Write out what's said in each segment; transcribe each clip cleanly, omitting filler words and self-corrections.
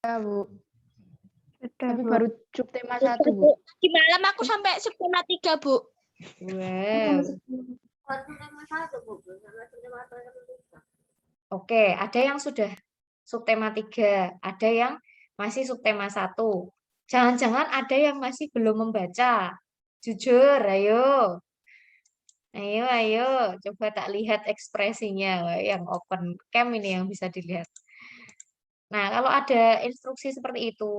Bu. Sudah, Tapi Bu. baru subtema 1, Sudah, Bu. Di malam aku sampai subtema 3, Bu. Wow. Oke, ada yang sudah subtema 3, ada yang masih subtema 1. Jangan-jangan ada yang masih belum membaca. Jujur, ayo. Ayo. Coba tak lihat ekspresinya. Wah, yang open cam ini yang bisa dilihat. Nah, kalau ada instruksi seperti itu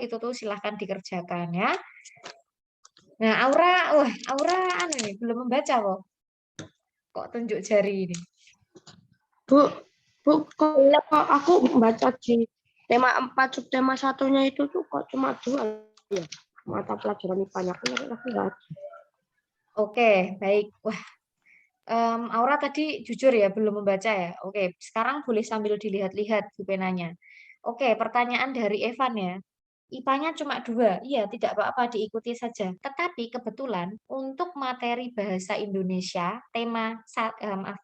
tuh silahkan dikerjakan ya. Nah, Aura anu nih, belum membaca kok. Kok tunjuk jari ini? Bu, kok aku baca di tema 4 subtema 1-nya itu tuh kok cuma 2 ya. Mata pelajaran IPA-nya aku nggak ada. Oke, baik. Wah, Aura tadi jujur ya belum membaca ya. Oke, sekarang boleh sambil dilihat-lihat Bu penanya. Oke, pertanyaan dari Evan ya. IPA-nya cuma 2, iya tidak apa-apa diikuti saja. Tetapi kebetulan untuk materi bahasa Indonesia,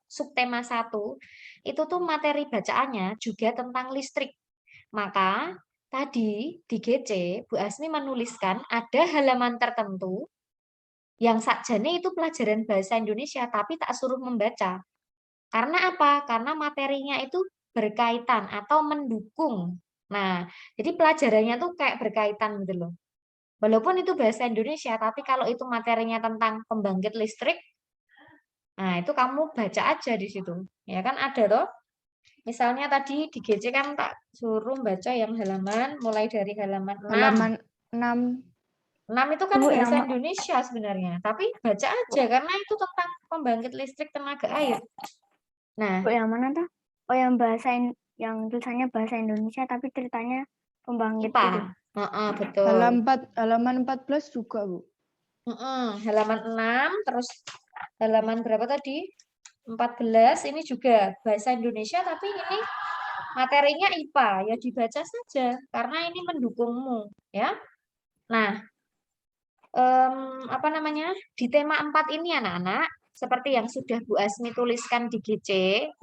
subtema 1, itu tuh materi bacaannya juga tentang listrik. Maka tadi di GC, Bu Asmi menuliskan ada halaman tertentu yang sakjane itu pelajaran bahasa Indonesia, tapi tak suruh membaca. Karena apa? Karena materinya itu berkaitan atau mendukung. Nah, jadi pelajarannya tuh kayak berkaitan gitu loh. Walaupun itu bahasa Indonesia, tapi kalau itu materinya tentang pembangkit listrik, nah itu kamu baca aja di situ. Ya kan ada toh. Misalnya tadi di GC kan tak suruh baca yang halaman mulai dari halaman 6. Halaman 6. 6 itu kan Bu, bahasa yang Indonesia sebenarnya, tapi baca aja karena itu tentang pembangkit listrik tenaga air. Nah, Bu, yang mana tuh? Oh, yang yang tulisannya bahasa Indonesia tapi ceritanya pembangkit IPA. itu. Betul. Halaman 14 juga, Bu. Halaman 6, terus halaman berapa tadi? 14, ini juga bahasa Indonesia, tapi ini materinya IPA. Ya dibaca saja, karena ini mendukungmu. Ya. Nah, apa namanya? Di tema 4 ini anak-anak, seperti yang sudah Bu Asmi tuliskan di GC,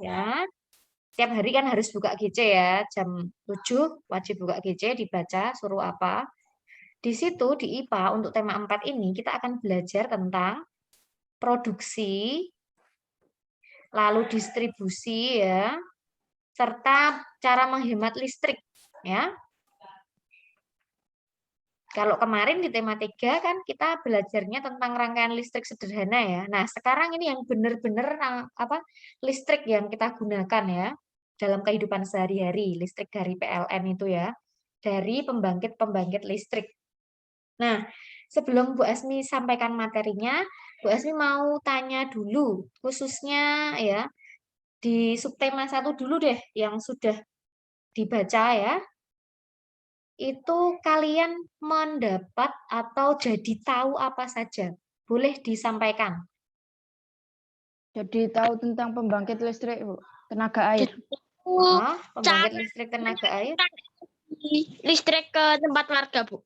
ya. Tiap hari kan harus buka GC ya, jam 7 wajib buka GC, dibaca, suruh apa. Di situ di IPA untuk tema 4 ini kita akan belajar tentang produksi, lalu distribusi ya, serta cara menghemat listrik ya. Kalau kemarin di tema 3 kan kita belajarnya tentang rangkaian listrik sederhana ya. Nah, sekarang ini yang benar-benar listrik yang kita gunakan ya dalam kehidupan sehari-hari, listrik dari PLN itu ya. Dari pembangkit-pembangkit listrik. Nah, sebelum Bu Asmi sampaikan materinya, Bu Asmi mau tanya dulu, khususnya ya, di subtema 1 dulu deh, yang sudah dibaca ya, itu kalian mendapat atau jadi tahu apa saja? Boleh disampaikan. Jadi tahu tentang pembangkit listrik, Bu. Tenaga air. Pembangkit listrik tenaga air. Listrik ke tempat warga, Bu.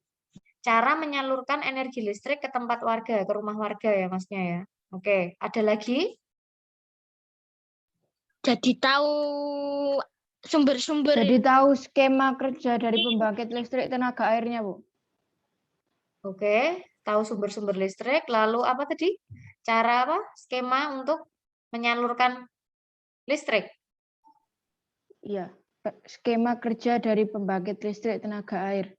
Cara menyalurkan energi listrik ke tempat warga, ke rumah warga ya maksudnya ya. Oke, ada lagi? Jadi tahu sumber-sumber. Jadi tahu skema kerja dari pembangkit listrik tenaga airnya, Bu. Oke, tahu sumber-sumber listrik, lalu apa tadi? Cara apa? Skema untuk menyalurkan listrik. Iya, skema kerja dari pembangkit listrik tenaga air.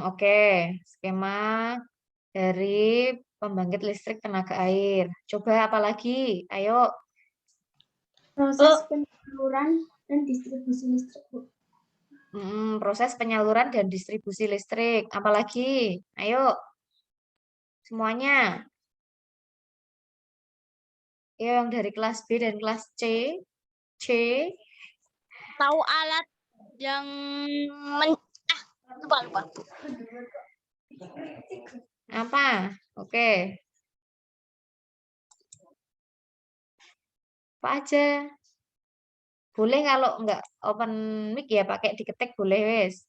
Oke. Skema dari pembangkit listrik tenaga air. Coba apa lagi? Ayo. Proses penyaluran dan distribusi listrik, Bu. Proses penyaluran dan distribusi listrik. Apalagi? Ayo. Semuanya. Ya, yang dari kelas B dan kelas C. Tahu alat yang lupa. Apa? Oke. Apa aja? Boleh kalau enggak open mic ya pakai diketik boleh wes.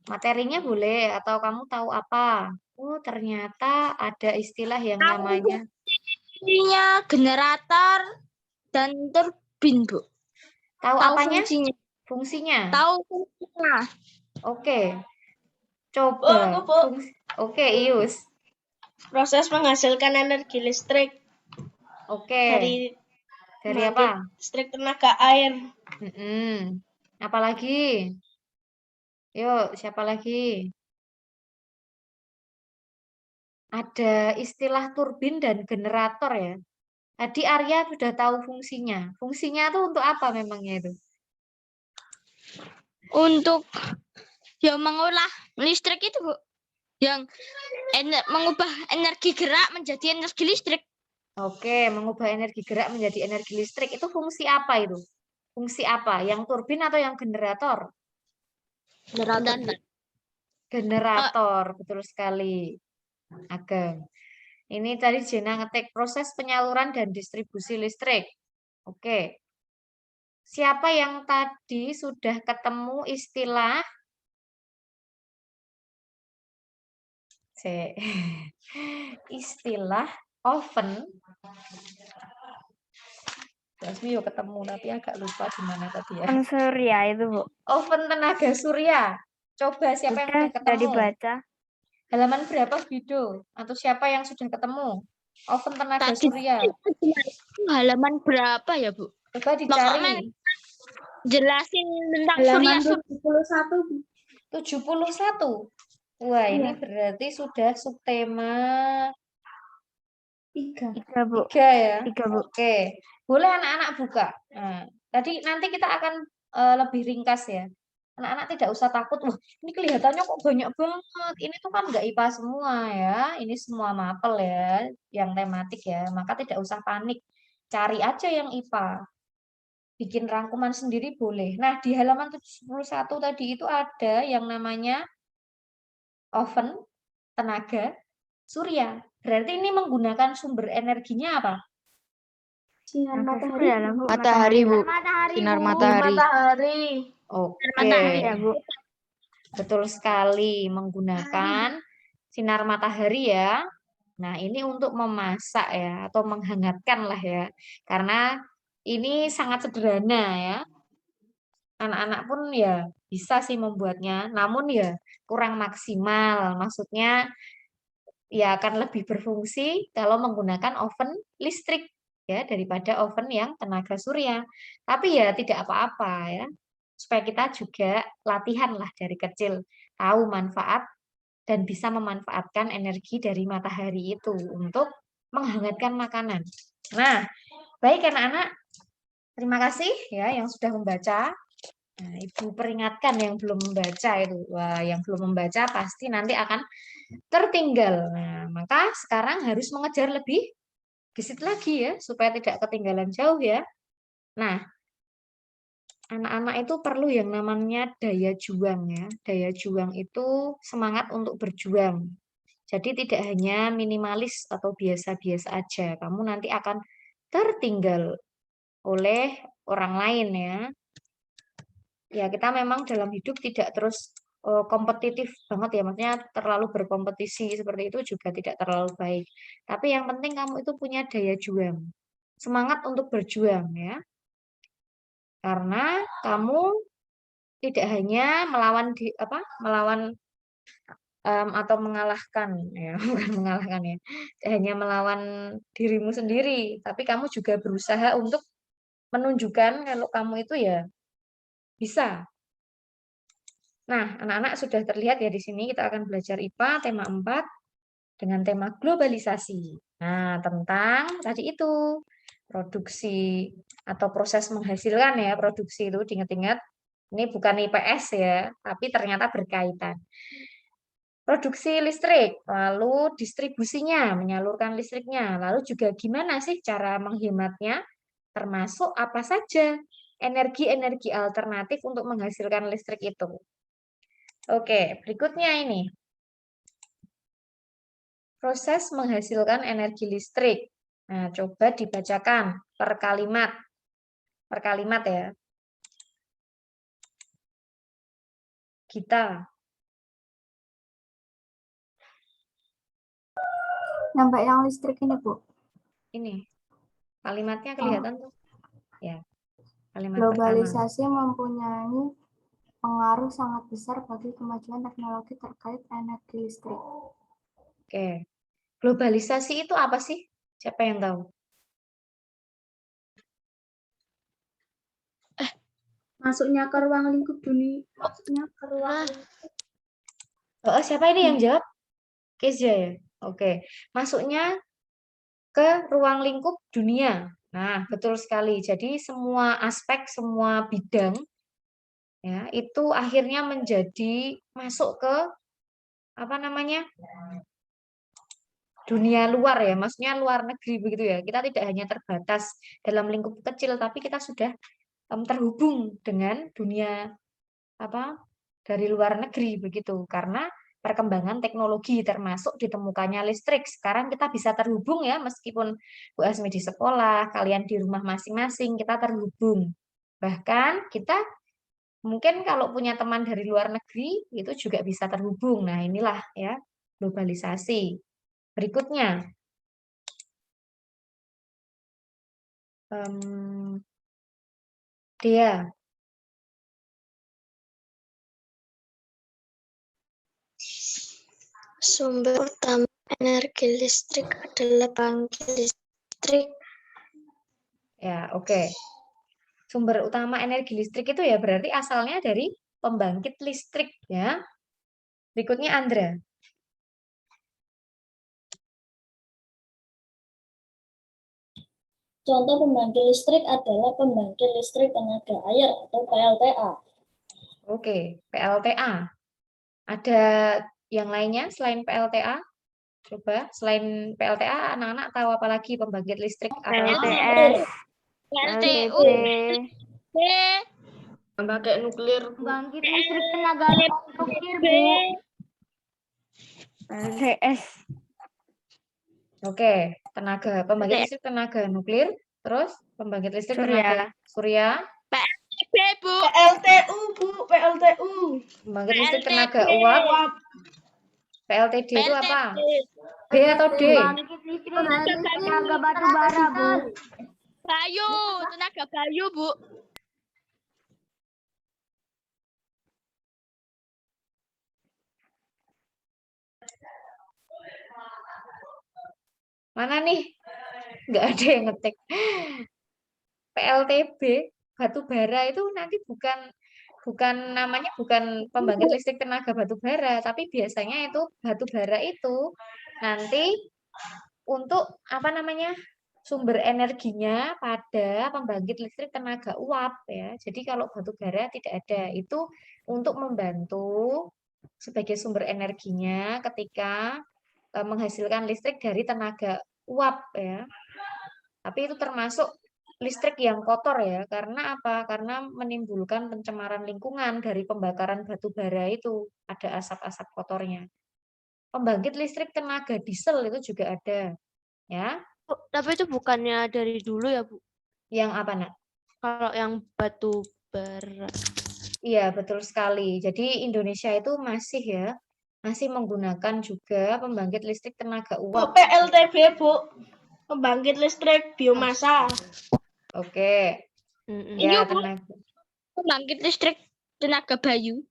Materinya boleh atau kamu tahu apa? Oh, ternyata ada istilah yang namanya Fungsinya generator dan turbin, Bu. tahu apanya? Fungsinya. Fungsinya. Tahu fungsinya. Oke. Coba. Bu. Oke, Ius. Proses menghasilkan energi listrik Oke. Dari pembangkit apa? listrik tenaga air. Apalagi? Yuk, siapa lagi? Ada istilah turbin dan generator ya. Tadi Arya sudah tahu fungsinya. Fungsinya itu untuk apa memangnya itu? Untuk yang mengolah listrik itu, Bu. Yang mengubah energi gerak menjadi energi listrik. Oke, mengubah energi gerak menjadi energi listrik. Itu fungsi apa itu? Fungsi apa? Yang turbin atau yang generator? Generator, betul sekali. Ageng. Ini tadi Jena ngetik proses penyaluran dan distribusi listrik. Oke. Siapa yang tadi sudah ketemu istilah istilah oven? Jasmi yuk ketemu, tapi agak lupa di mana tadi ya. Surya itu, Bu. Oven tenaga surya. Coba siapa yang sudah ketemu? dibaca. Halaman berapa, Bido? Atau siapa yang sudah ketemu? Oven tenaga Tadi surya. halaman berapa ya, Bu? Coba dicari. Jelasin tentang surya. Halaman 71, Bu. 71. Wah, ini berarti sudah subtema 3. 3, Bu. 3 ya. 3, Bu. Oke. Boleh anak-anak buka. Nah, nanti kita akan lebih ringkas ya. Anak-anak tidak usah takut. Wah, ini kelihatannya kok banyak banget. Ini tuh kan nggak IPA semua ya. Ini semua mapel ya, yang tematik ya. Maka tidak usah panik. Cari aja yang IPA. Bikin rangkuman sendiri boleh. Nah, di halaman 71 tadi itu ada yang namanya oven tenaga surya. Berarti ini menggunakan sumber energinya apa? Sinar matahari. Matahari, Bu. Sinar matahari. Matahari. Oke. Ya, Bu. Betul sekali, menggunakan sinar matahari ya. Nah, ini untuk memasak ya, atau menghangatkan lah ya. Karena ini sangat sederhana ya. Anak-anak pun ya bisa sih membuatnya, namun ya kurang maksimal. Maksudnya ya akan lebih berfungsi kalau menggunakan oven listrik ya daripada oven yang tenaga surya. Tapi ya tidak apa-apa ya. Supaya kita juga latihan lah dari kecil, tahu manfaat dan bisa memanfaatkan energi dari matahari itu untuk menghangatkan makanan. Nah, baik anak-anak, terima kasih ya yang sudah membaca. Nah, Ibu peringatkan yang belum membaca itu. Wah, yang belum membaca pasti nanti akan tertinggal. Nah, maka sekarang harus mengejar lebih gesit lagi ya, supaya tidak ketinggalan jauh ya. Nah, anak-anak itu perlu yang namanya daya juang ya. Daya juang itu semangat untuk berjuang. Jadi tidak hanya minimalis atau biasa-biasa aja. Kamu nanti akan tertinggal oleh orang lain ya. Ya, kita memang dalam hidup tidak terus kompetitif banget ya, maksudnya terlalu berkompetisi seperti itu juga tidak terlalu baik. Tapi yang penting kamu itu punya daya juang, semangat untuk berjuang ya. Karena kamu tidak hanya melawan atau mengalahkan ya, bukan mengalahkan ya, tidak hanya melawan dirimu sendiri, tapi kamu juga berusaha untuk menunjukkan kalau kamu itu ya bisa. Nah, anak-anak sudah terlihat ya di sini kita akan belajar IPA tema 4 dengan tema globalisasi. Nah, tentang tadi itu produksi atau proses menghasilkan ya, produksi itu diingat-ingat. Ini bukan IPS ya, tapi ternyata berkaitan. Produksi listrik, lalu distribusinya, menyalurkan listriknya, lalu juga gimana sih cara menghematnya, termasuk apa saja energi-energi alternatif untuk menghasilkan listrik itu. Oke, berikutnya ini. Proses menghasilkan energi listrik. Nah, coba dibacakan per kalimat. Per kalimat ya. Kita. Sampai yang listrik ini, Bu. Ini. Kalimatnya kelihatan tuh. Ya. Kalimat pertama. Globalisasi mempunyai pengaruh sangat besar bagi kemajuan teknologi terkait energi listrik. Oke. Globalisasi itu apa sih? Siapa yang tahu? Masuknya ke ruang lingkup dunia. Masuknya ke ruang Oh, siapa ini yang jawab? Kezia ya? Oke. Masuknya ke ruang lingkup dunia. Nah, betul sekali. Jadi semua aspek, semua bidang ya, itu akhirnya menjadi masuk ke apa namanya? Dunia luar ya, maksudnya luar negeri begitu ya. Kita tidak hanya terbatas dalam lingkup kecil, tapi kita sudah terhubung dengan dunia apa dari luar negeri begitu. Karena perkembangan teknologi termasuk ditemukannya listrik. Sekarang kita bisa terhubung ya, meskipun Bu Asmi di sekolah, kalian di rumah masing-masing, kita terhubung. Bahkan kita mungkin kalau punya teman dari luar negeri, itu juga bisa terhubung. Nah, inilah ya globalisasi. Berikutnya, Dea. Sumber utama energi listrik adalah pembangkit listrik. Ya, oke. Sumber utama energi listrik itu ya berarti asalnya dari pembangkit listrik ya. Berikutnya Andra. Contoh pembangkit listrik adalah pembangkit listrik tenaga air atau PLTA. Oke, PLTA. Ada yang lainnya selain PLTA? Coba selain PLTA anak-anak tahu apa lagi pembangkit listrik apa lagi? PLTS, LTU, LTP, Pakai nuklir. pembangkit listrik tenaga nuklir, Bu. LTS, Oke, pembangkit listrik tenaga nuklir, terus pembangkit listrik Surya. tenaga surya, PLTB, Bu. PLTU, Bu. PLTU. pembangkit listrik tenaga uap, PLTD itu apa? B atau D? pembangkit listrik tenaga batu bara, Bu. Bayu, tenaga bayu, Bu. Mana nih? Nggak ada yang ngetik. PLTB, batu bara itu nanti bukan namanya bukan pembangkit listrik tenaga batu bara, tapi biasanya itu batu bara itu nanti untuk apa namanya? Sumber energinya pada pembangkit listrik tenaga uap ya. Jadi kalau batu bara tidak ada, itu untuk membantu sebagai sumber energinya ketika menghasilkan listrik dari tenaga uap ya. Tapi itu termasuk listrik yang kotor ya. Karena apa? Karena menimbulkan pencemaran lingkungan dari pembakaran batu bara itu. Ada asap-asap kotornya. Pembangkit listrik tenaga diesel itu juga ada. Ya. Tapi itu bukannya dari dulu ya, Bu? Yang apa, Nak? Kalau yang batu bara. Iya, betul sekali. Jadi Indonesia itu masih menggunakan juga pembangkit listrik tenaga uap. PLTB, Bu. Pembangkit listrik biomasa. Oke. Ya, tenaga Pembangkit listrik tenaga bayu.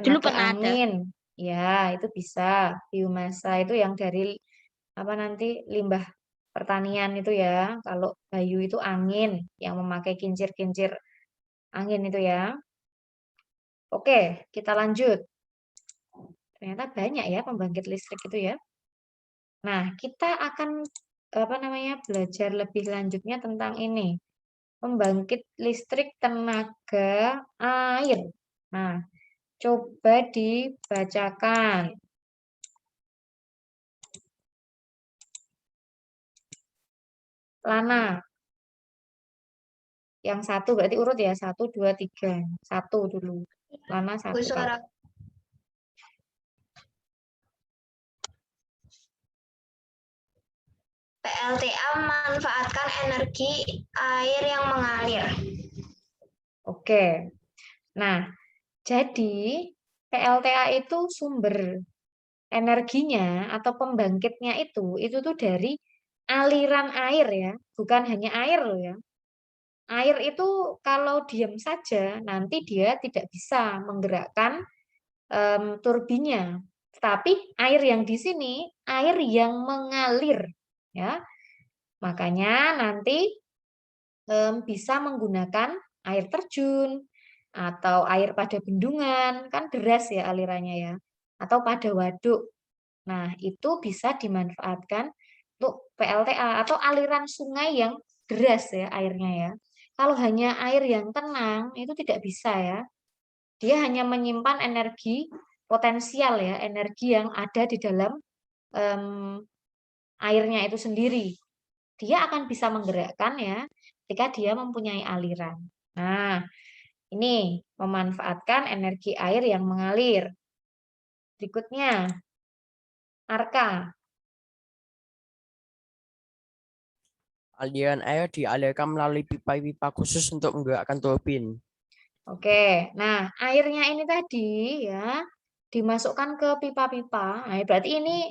Dulu pernah ada. angin. Ya, itu bisa. Biomasa itu yang dari apa nanti limbah pertanian itu ya. Kalau bayu itu angin yang memakai kincir-kincir angin itu ya. Oke, kita lanjut. Ternyata banyak ya pembangkit listrik itu ya. Nah, kita akan belajar lebih lanjutnya tentang ini. Pembangkit listrik tenaga air. Nah, coba dibacakan. Lana. Yang satu berarti urut ya. 1, 2, 3. 1 dulu. Lana 1. PLTA memanfaatkan energi air yang mengalir. Oke. Nah, jadi PLTA itu sumber energinya atau pembangkitnya itu tuh dari aliran air ya, bukan hanya air loh ya. Air itu kalau diam saja nanti dia tidak bisa menggerakkan turbinnya. Tetapi air yang di sini air yang mengalir, ya. Makanya nanti bisa menggunakan air terjun atau air pada bendungan, kan deras ya alirannya ya, atau pada waduk. Nah, itu bisa dimanfaatkan untuk PLTA atau aliran sungai yang deras ya airnya ya. Kalau hanya air yang tenang itu tidak bisa ya. Dia hanya menyimpan energi potensial ya, energi yang ada di dalam airnya itu sendiri. Dia akan bisa menggerakkan ya ketika dia mempunyai aliran. Nah, ini memanfaatkan energi air yang mengalir. Berikutnya, Arka. Aliran air dialirkan melalui pipa-pipa khusus untuk menggerakkan turbin. Oke, nah airnya ini tadi ya dimasukkan ke pipa-pipa. Nah, berarti ini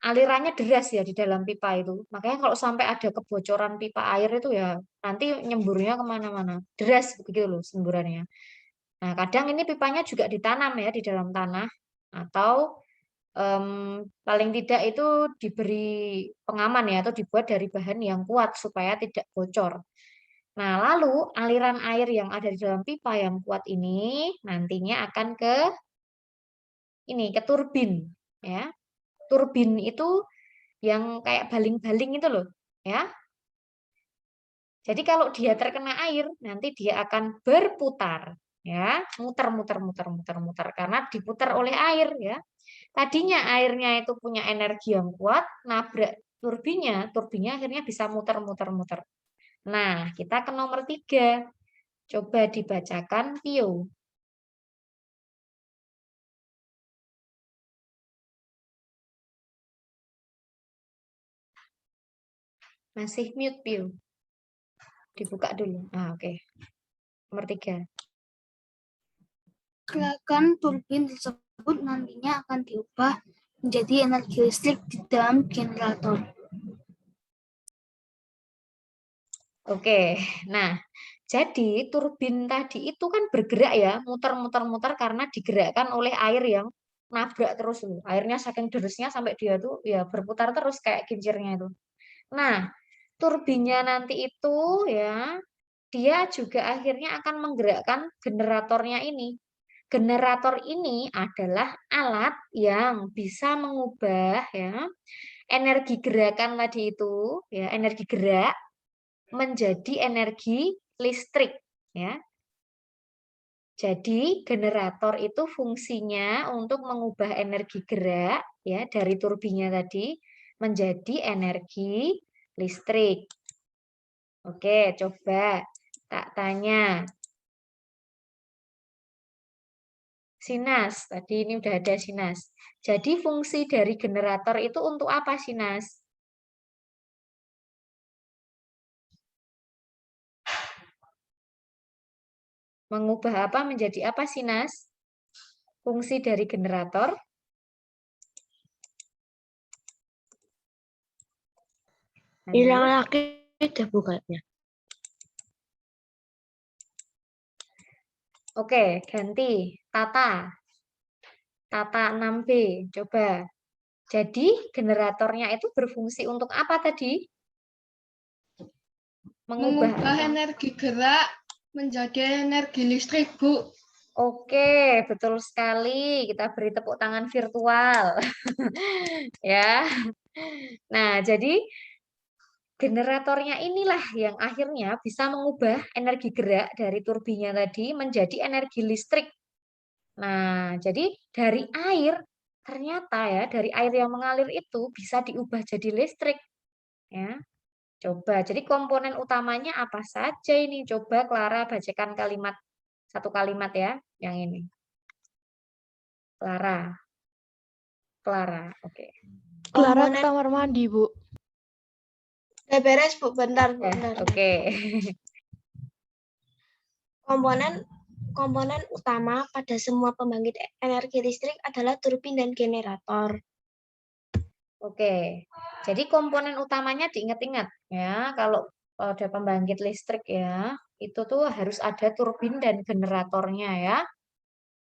alirannya deras ya di dalam pipa itu. Makanya kalau sampai ada kebocoran pipa air itu ya nanti nyemburnya kemana-mana. Deras begitu loh semburannya. Nah, kadang ini pipanya juga ditanam ya di dalam tanah atau paling tidak itu diberi pengaman ya atau dibuat dari bahan yang kuat supaya tidak bocor. Nah, lalu aliran air yang ada di dalam pipa yang kuat ini nantinya akan ke turbin ya. Turbin itu yang kayak baling-baling itu loh, ya. Jadi kalau dia terkena air, nanti dia akan berputar, ya, muter karena diputar oleh air, ya. Tadinya airnya itu punya energi yang kuat, nabrak turbinnya akhirnya bisa muter. Nah, kita ke nomor 3. Coba dibacakan, Pio. Masih mute, Pio. Dibuka dulu. Ah, oke. Nomor 3. Gerakan turbin tersebut nantinya akan diubah menjadi energi listrik di dalam generator. Oke, nah jadi turbin tadi itu kan bergerak ya, muter karena digerakkan oleh air yang nabrak terus tuh. Airnya saking derasnya sampai dia tuh ya berputar terus kayak kincirnya itu. Nah, turbinnya nanti itu ya, dia juga akhirnya akan menggerakkan generatornya ini. Generator ini adalah alat yang bisa mengubah ya energi gerakan tadi itu, ya energi gerak menjadi energi listrik ya. Jadi generator itu fungsinya untuk mengubah energi gerak ya dari turbinnya tadi menjadi energi listrik. Oke, coba tak tanya. Sinas, tadi ini udah ada Sinas. Jadi fungsi dari generator itu untuk apa, Sinas? Mengubah apa menjadi apa, Sinas? Fungsi dari generator? Hilang lagi deh bukannya. Oke, ganti. Tata 6B, coba. Jadi generatornya itu berfungsi untuk apa tadi? Mengubah energi gerak menjadi energi listrik, Bu. Oke, betul sekali. Kita beri tepuk tangan virtual. Ya. Nah, jadi generatornya inilah yang akhirnya bisa mengubah energi gerak dari turbinya tadi menjadi energi listrik. Nah, jadi dari air, ternyata ya, dari air yang mengalir itu bisa diubah jadi listrik. Ya. Coba, jadi komponen utamanya apa saja ini? Coba Clara bacakan satu kalimat ya, yang ini. Clara, oke. Clara ke kamar mandi, Bu. Udah beres, Bu. Bentar. Oke. Komponen utama pada semua pembangkit energi listrik adalah turbin dan generator. Oke. Jadi komponen utamanya diingat-ingat ya. Kalau pada pembangkit listrik ya, itu tuh harus ada turbin dan generatornya ya.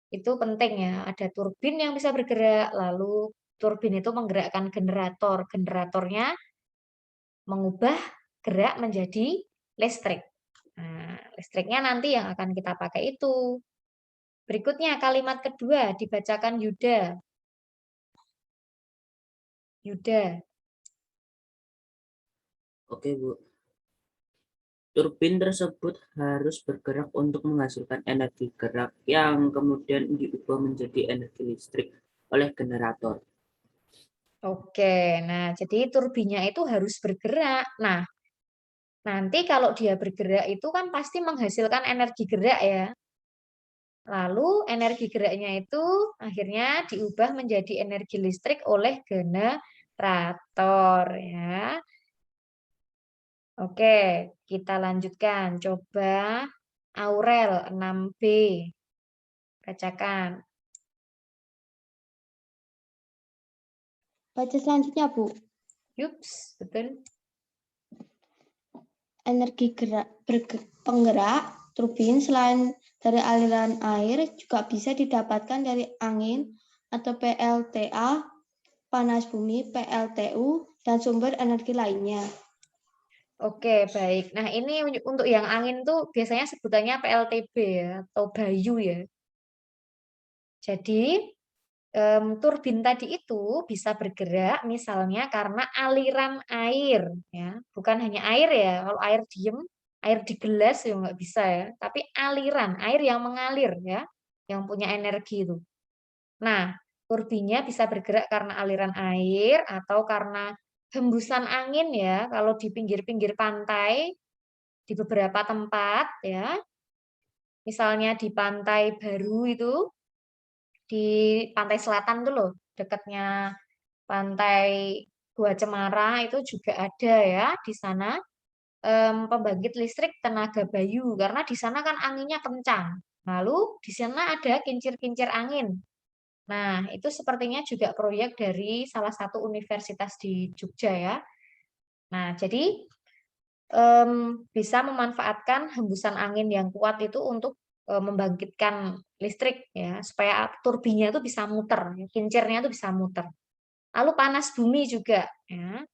Itu penting ya, ada turbin yang bisa bergerak, lalu turbin itu menggerakkan generator. Generatornya mengubah gerak menjadi listrik. Nah, listriknya nanti yang akan kita pakai itu. Berikutnya kalimat kedua dibacakan Yuda. Yuda. Oke, Bu. Turbin tersebut harus bergerak untuk menghasilkan energi gerak yang kemudian diubah menjadi energi listrik oleh generator. Oke, nah jadi turbinnya itu harus bergerak. Nah, nanti kalau dia bergerak itu kan pasti menghasilkan energi gerak ya. Lalu energi geraknya itu akhirnya diubah menjadi energi listrik oleh generator ya. Oke, kita lanjutkan. Coba Aurel 6B. Bacakan. Baca selanjutnya, Bu. Yups, betul. Energi penggerak turbin selain dari aliran air juga bisa didapatkan dari angin atau PLTA, panas bumi, PLTU, dan sumber energi lainnya. Oke, baik. Nah, ini untuk yang angin tuh biasanya sebutannya PLTB ya, atau Bayu ya. Jadi, turbin tadi itu bisa bergerak misalnya karena aliran air ya, bukan hanya air ya. Kalau air diem, air di gelas ya nggak bisa ya, tapi aliran air yang mengalir ya, yang punya energi itu. Nah, turbinnya bisa bergerak karena aliran air atau karena hembusan angin ya. Kalau di pinggir-pinggir pantai di beberapa tempat ya, misalnya di Pantai Baru itu, di pantai selatan tuh loh, dekatnya pantai Gua Cemara itu juga ada ya di sana pembangkit listrik tenaga Bayu karena di sana kan anginnya kencang. Lalu di sana ada kincir-kincir angin. Nah, itu sepertinya juga proyek dari salah satu universitas di Jogja ya. Nah, jadi bisa memanfaatkan hembusan angin yang kuat itu untuk membangkitkan listrik ya, supaya turbinnya itu bisa muter, kincirnya itu bisa muter. Lalu panas bumi juga ya.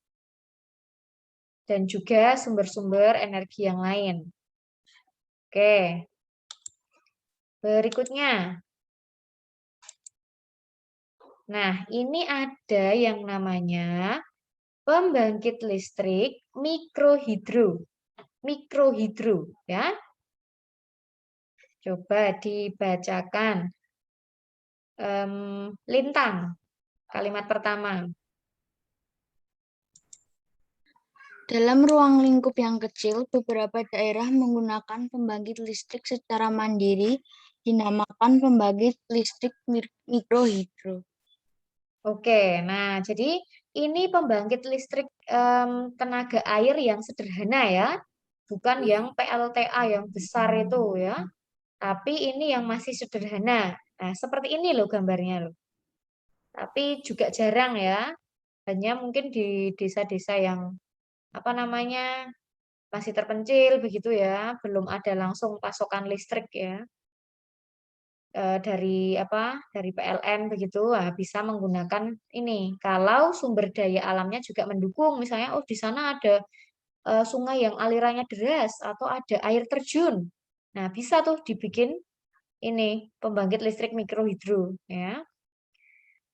Dan juga sumber-sumber energi yang lain. Oke. Berikutnya. Nah, ini ada yang namanya pembangkit listrik mikrohidro. Mikrohidro ya. Coba dibacakan. Lintang. Kalimat pertama. Dalam ruang lingkup yang kecil, beberapa daerah menggunakan pembangkit listrik secara mandiri, dinamakan pembangkit listrik mikrohidro. Oke, nah jadi ini pembangkit listrik tenaga air yang sederhana ya, bukan yang PLTA yang besar itu ya, tapi ini yang masih sederhana. Nah, seperti ini loh gambarnya loh. Tapi juga jarang ya, hanya mungkin di desa-desa yang apa namanya masih terpencil begitu ya, belum ada langsung pasokan listrik ya dari PLN begitu, bisa menggunakan ini. Kalau sumber daya alamnya juga mendukung, misalnya oh di sana ada sungai yang alirannya deras atau ada air terjun, nah bisa tuh dibikin ini pembangkit listrik mikrohidro ya.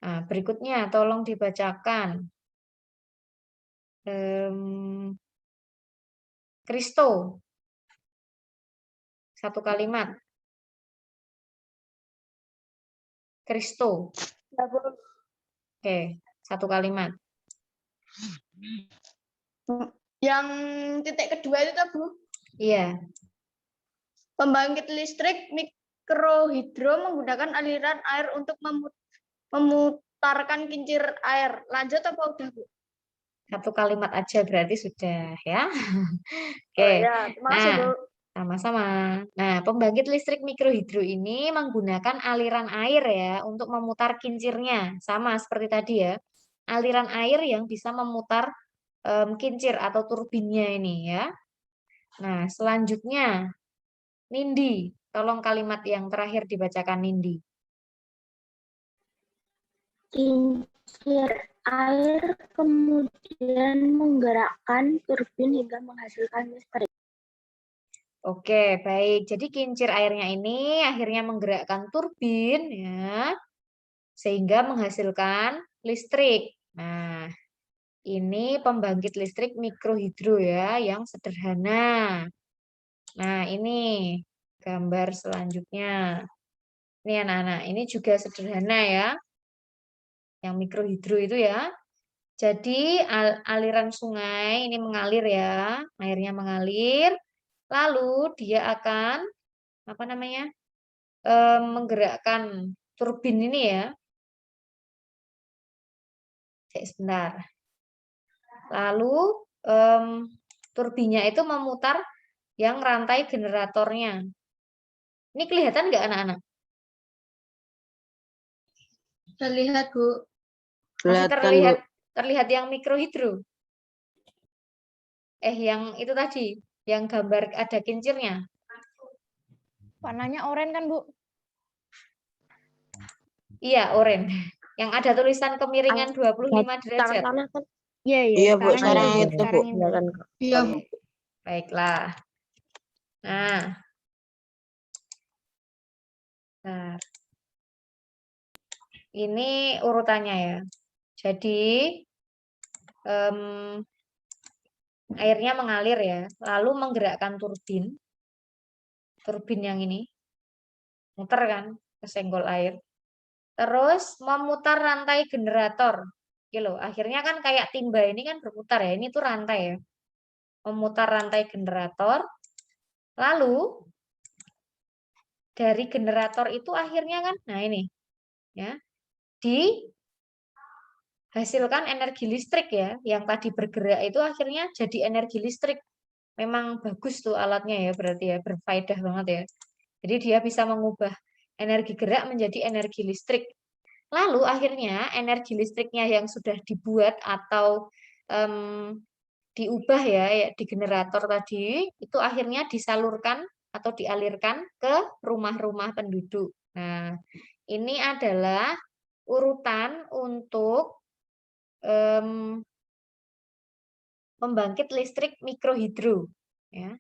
Nah, berikutnya tolong dibacakan. Kristo. Satu kalimat. Kristo. Oke, satu kalimat. Yang titik kedua itu, Bu? Iya. Pembangkit listrik mikrohidro menggunakan aliran air untuk memutarkan kincir air. Lanjut apa udah, Bu? Satu kalimat aja berarti sudah ya. Oke. Oh, ya. Terima kasih, Bu. Sama-sama. Nah, pembangkit listrik mikrohidro ini menggunakan aliran air ya untuk memutar kincirnya. Sama seperti tadi ya. Aliran air yang bisa memutar kincir atau turbinnya ini ya. Nah, selanjutnya, Nindi. Tolong kalimat yang terakhir dibacakan Nindi. Kincir air kemudian menggerakkan turbin hingga menghasilkan listrik. Oke, baik. Jadi kincir airnya ini akhirnya menggerakkan turbin ya, sehingga menghasilkan listrik. Nah, ini pembangkit listrik mikrohidro ya, yang sederhana. Nah, ini gambar selanjutnya. Ini anak-anak, ini juga sederhana ya. Yang mikrohidro itu ya. Jadi aliran sungai ini mengalir ya, airnya mengalir. Lalu dia akan menggerakkan turbin ini ya. Sebentar. Lalu turbinnya itu memutar yang rantai generatornya. Ini kelihatan nggak anak-anak? Terlihat, Bu. Masih terlihat yang mikrohidro. Yang itu tadi, yang gambar ada kincirnya. Warnanya oranye kan, Bu? Iya, oranye. Yang ada tulisan kemiringan 25 derajat. Iya, Bu, sekarang itu, Bu. Iya, Bu. Baiklah. Nah. Ini urutannya ya. Jadi, airnya mengalir ya, lalu menggerakkan turbin. Turbin yang ini. Muter kan, kesenggol air. Terus memutar rantai generator. Gitu. Akhirnya kan kayak timba ini kan berputar ya. Ini tuh rantai ya. Memutar rantai generator. Lalu dari generator itu akhirnya kan, nah ini ya, dihasilkan energi listrik ya. Yang tadi bergerak itu akhirnya jadi energi listrik. Memang bagus tuh alatnya ya, berarti ya berfaedah banget ya. Jadi dia bisa mengubah energi gerak menjadi energi listrik. Lalu akhirnya energi listriknya yang sudah dibuat atau diubah ya di generator tadi, itu akhirnya disalurkan atau dialirkan ke rumah-rumah penduduk. Nah, ini adalah urutan untuk pembangkit listrik mikrohidro. Ya.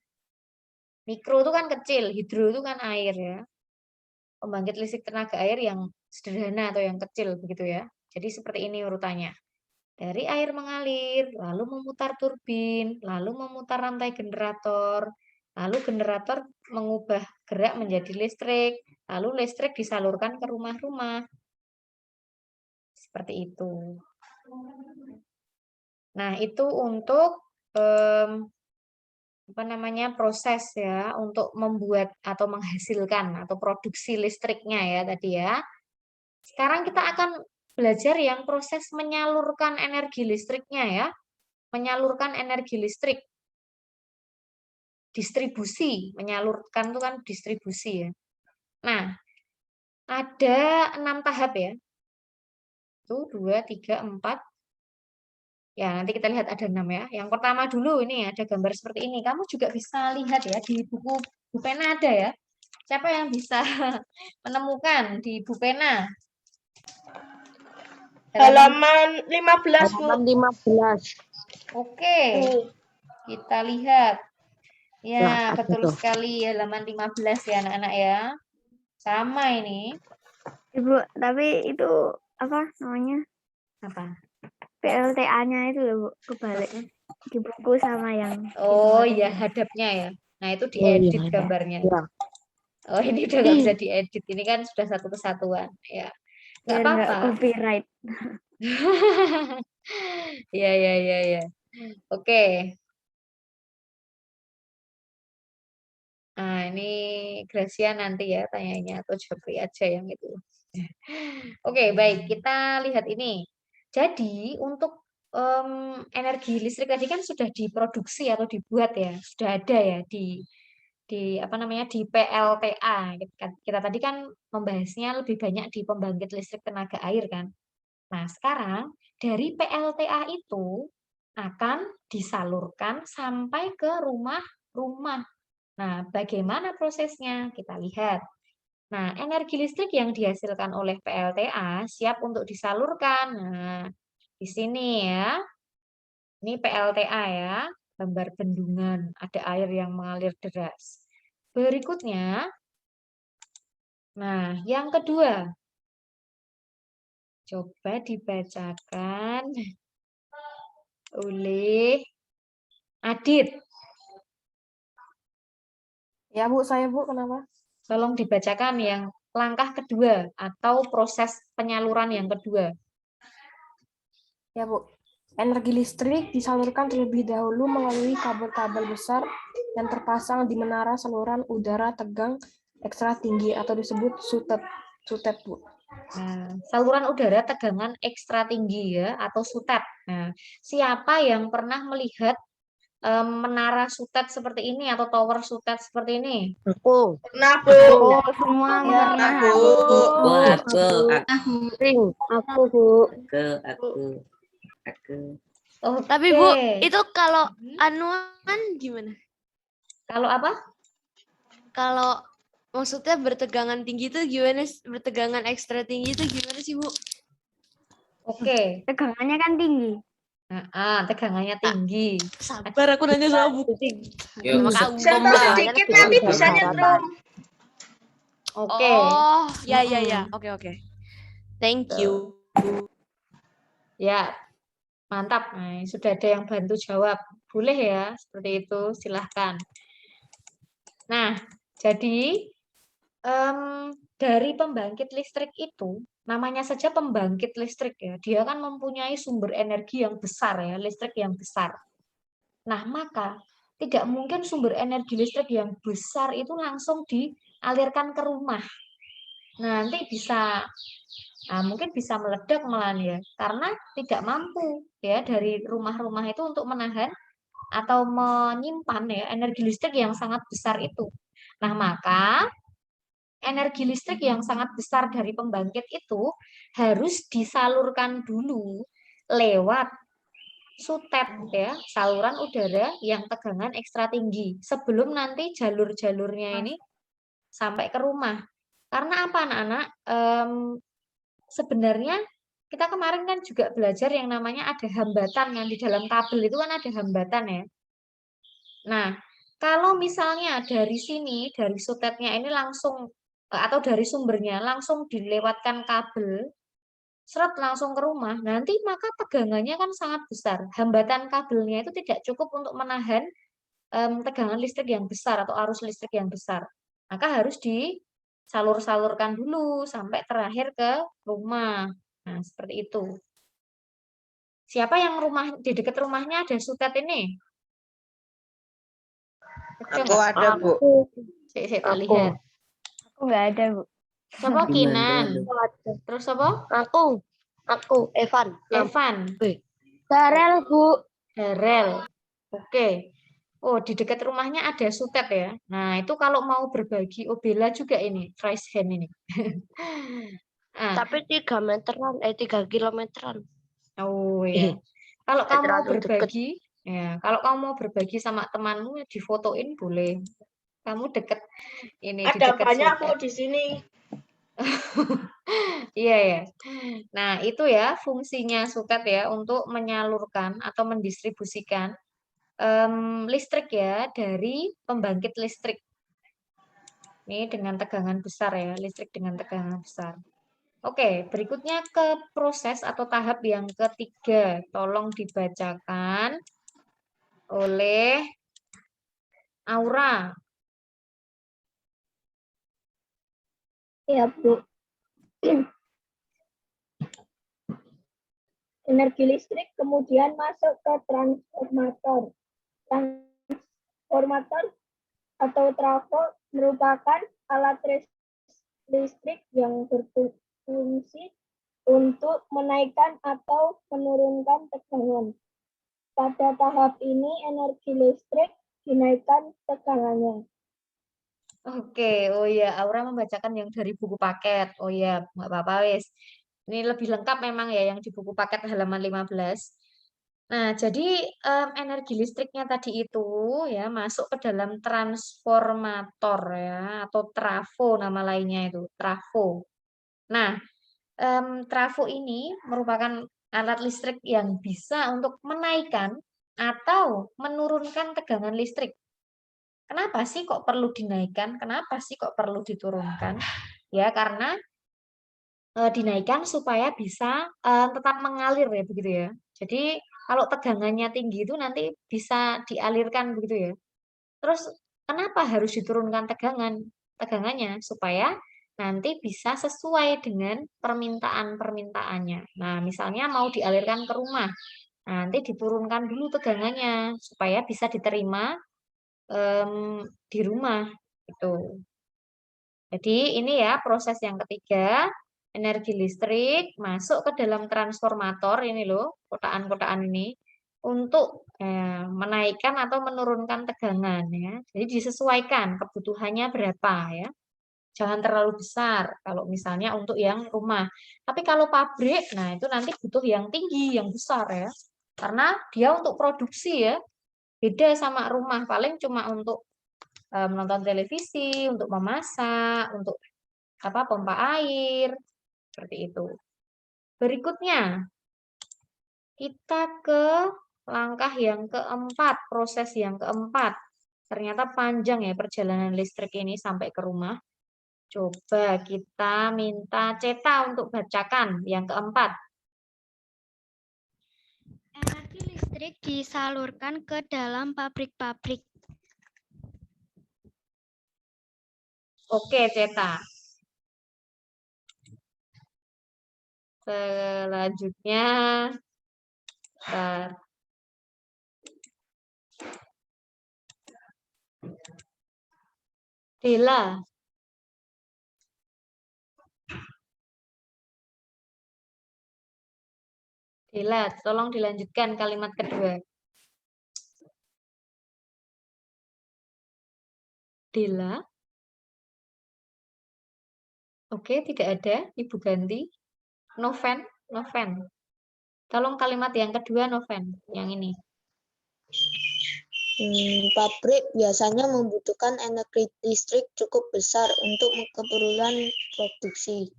Mikro itu kan kecil, hidro itu kan air ya. Pembangkit listrik tenaga air yang sederhana atau yang kecil begitu ya. Jadi seperti ini urutannya. Dari air mengalir, lalu memutar turbin, lalu memutar rantai generator, lalu generator mengubah gerak menjadi listrik, lalu listrik disalurkan ke rumah-rumah. Seperti itu. Nah, itu untuk proses ya untuk membuat atau menghasilkan atau produksi listriknya ya tadi ya. Sekarang kita akan belajar yang proses menyalurkan energi listriknya ya. Menyalurkan energi listrik. Distribusi, menyalurkan itu kan distribusi ya. Nah, ada 6 tahap ya. 1, 2, 3, 4. Ya, nanti kita lihat ada 6 ya. Yang pertama dulu ini ada gambar seperti ini. Kamu juga bisa lihat ya di buku pena ada ya. Siapa yang bisa menemukan di buku pena? Halaman 15, Bu. Halaman 15. Oke. Kita lihat. Ya, Nah, betul tuh. sekali halaman 15 ya anak-anak ya. Sama ini. Ibu, tapi itu apa namanya? Apa? PLTA-nya itu loh, Bu, kebalik di buku sama yang Oh iya, hadapnya ya. Nah, itu diedit gambarnya. Ya. Oh, ini udah nggak bisa diedit. Ini kan sudah satu kesatuan. Ya, nggak biar nggak apa-apa. copyright. Ya. Oke. Nah, ini Gracia nanti ya tanyanya atau Jopri aja yang itu. Oke, baik. Kita lihat ini. Jadi, untuk energi listrik tadi kan sudah diproduksi atau dibuat ya. Sudah ada ya di di PLTA. Kita tadi kan membahasnya lebih banyak di pembangkit listrik tenaga air kan. Nah, sekarang dari PLTA itu akan disalurkan sampai ke rumah rumah. Nah, bagaimana prosesnya? Kita lihat. Nah, energi listrik yang dihasilkan oleh PLTA siap untuk disalurkan. Nah, di sini ya. Ini PLTA ya, gambar bendungan, ada air yang mengalir deras. Berikutnya, nah yang kedua, coba dibacakan oleh Adit. Ya Bu, saya Bu, kenapa? Tolong dibacakan yang langkah kedua atau proses penyaluran yang kedua. Ya Bu, energi listrik disalurkan terlebih dahulu melalui kabel-kabel besar yang terpasang di menara saluran udara tegang ekstra tinggi atau disebut sutet. Sutet Bu. Nah, saluran udara tegangan ekstra tinggi ya atau sutet. Nah, siapa yang pernah melihat menara sutet seperti ini atau tower sutet seperti ini? Aku. Nah, Bu. Semua Ya, pernah. Aku, Oh, Tapi Bu, itu kalau anuan gimana? Kalau apa? Kalau maksudnya bertegangan tinggi itu gimana? Bertegangan ekstra tinggi itu gimana sih Bu? Oke. Tegangannya kan tinggi. Tegangannya tinggi. Sabar, aku nanya sama Bu. Yuk, Sentuh sedikit nanti bisa nyetrum. Oke. Oh, ya. Oke. Thank you. Ya, mantap. Nah, sudah ada yang bantu jawab. Boleh ya, seperti itu. Silahkan. Nah, jadi dari pembangkit listrik itu, namanya saja pembangkit listrik ya, dia kan mempunyai sumber energi yang besar ya, listrik yang besar. Nah, maka tidak mungkin sumber energi listrik yang besar itu langsung dialirkan ke rumah. Nanti bisa, mungkin bisa meledak malah ya, karena tidak mampu ya dari rumah-rumah itu untuk menahan atau menyimpan ya energi listrik yang sangat besar itu. Nah, maka energi listrik yang sangat besar dari pembangkit itu harus disalurkan dulu lewat sutet ya, saluran udara yang tegangan ekstra tinggi sebelum nanti jalur-jalurnya ini sampai ke rumah. Karena apa anak-anak? Sebenarnya kita kemarin kan juga belajar yang namanya ada hambatan yang di dalam kabel itu kan ada hambatan ya. Nah, kalau misalnya dari sini, dari sutetnya ini langsung atau dari sumbernya langsung dilewatkan kabel, seret langsung ke rumah, nanti maka tegangannya kan sangat besar. Hambatan kabelnya itu tidak cukup untuk menahan tegangan listrik yang besar atau arus listrik yang besar. Maka harus disalur-salurkan dulu sampai terakhir ke rumah. Nah, seperti itu. Siapa yang di dekat rumahnya ada sutet ini? Aku ada, Bu. Saya lihat. Aku nggak ada, Bu. Siapa Kinan? Terus apa? Aku, Evan. Darel, Bu. Darel. Oke. Oh, di dekat rumahnya ada sutet ya. Nah, itu kalau mau berbagi, Bella juga ini, raise hand ini. Tapi 3 meteran, 3 kilometeran. Oh ya. Kalau kamu mau terlalu berbagi, kalau kamu mau berbagi sama temanmu, difotoin boleh. Kamu deket ini di Ada dekat banyak sutet. Bu di sini. Iya ya. Nah, itu ya fungsinya sutet ya untuk menyalurkan atau mendistribusikan listrik ya dari pembangkit listrik. Ini dengan tegangan besar ya, listrik dengan tegangan besar. Oke, berikutnya ke proses atau tahap yang ketiga. Tolong dibacakan oleh Aura. Ya, Bu. Energi listrik kemudian masuk ke transformator. Transformator atau trafo merupakan alat listrik yang berfungsi untuk menaikkan atau menurunkan tegangan. Pada tahap ini energi listrik dinaikkan tegangannya. Oke, oh ya, Aura membacakan yang dari buku paket. Oh ya, nggak apa-apa wes. Ini lebih lengkap memang ya yang di buku paket halaman 15. Nah, jadi energi listriknya tadi itu ya masuk ke dalam transformator ya atau trafo nama lainnya itu, trafo. Nah, trafo ini merupakan alat listrik yang bisa untuk menaikkan atau menurunkan tegangan listrik. Kenapa sih kok perlu dinaikkan? Kenapa sih kok perlu diturunkan? Ya, karena dinaikkan supaya bisa tetap mengalir ya begitu ya. Jadi kalau tegangannya tinggi itu nanti bisa dialirkan begitu ya. Terus kenapa harus diturunkan tegangannya supaya nanti bisa sesuai dengan permintaan-permintaannya. Nah, misalnya mau dialirkan ke rumah, nanti diturunkan dulu tegangannya supaya bisa diterima di rumah gitu. Jadi ini ya proses yang ketiga, energi listrik masuk ke dalam transformator ini loh, kotaan-kotaan ini untuk menaikkan atau menurunkan tegangan ya. Jadi disesuaikan kebutuhannya berapa ya. Jangan terlalu besar kalau misalnya untuk yang rumah. Tapi kalau pabrik, nah itu nanti butuh yang tinggi, yang besar ya. Karena dia untuk produksi ya. Beda sama rumah, paling cuma untuk menonton televisi, untuk memasak, untuk pompa air, seperti itu. Berikutnya, kita ke langkah yang keempat, proses yang keempat. Ternyata panjang ya perjalanan listrik ini sampai ke rumah. Coba kita minta Ceta untuk bacakan yang keempat. Energi listrik disalurkan ke dalam pabrik-pabrik. Oke, Ceta. Selanjutnya, Dela. Dela, tolong dilanjutkan kalimat kedua. Dela. Oke, tidak ada. Ibu ganti. Noven. Tolong kalimat yang kedua, Noven. Yang ini. Pabrik biasanya membutuhkan energi listrik cukup besar untuk keperluan produksi.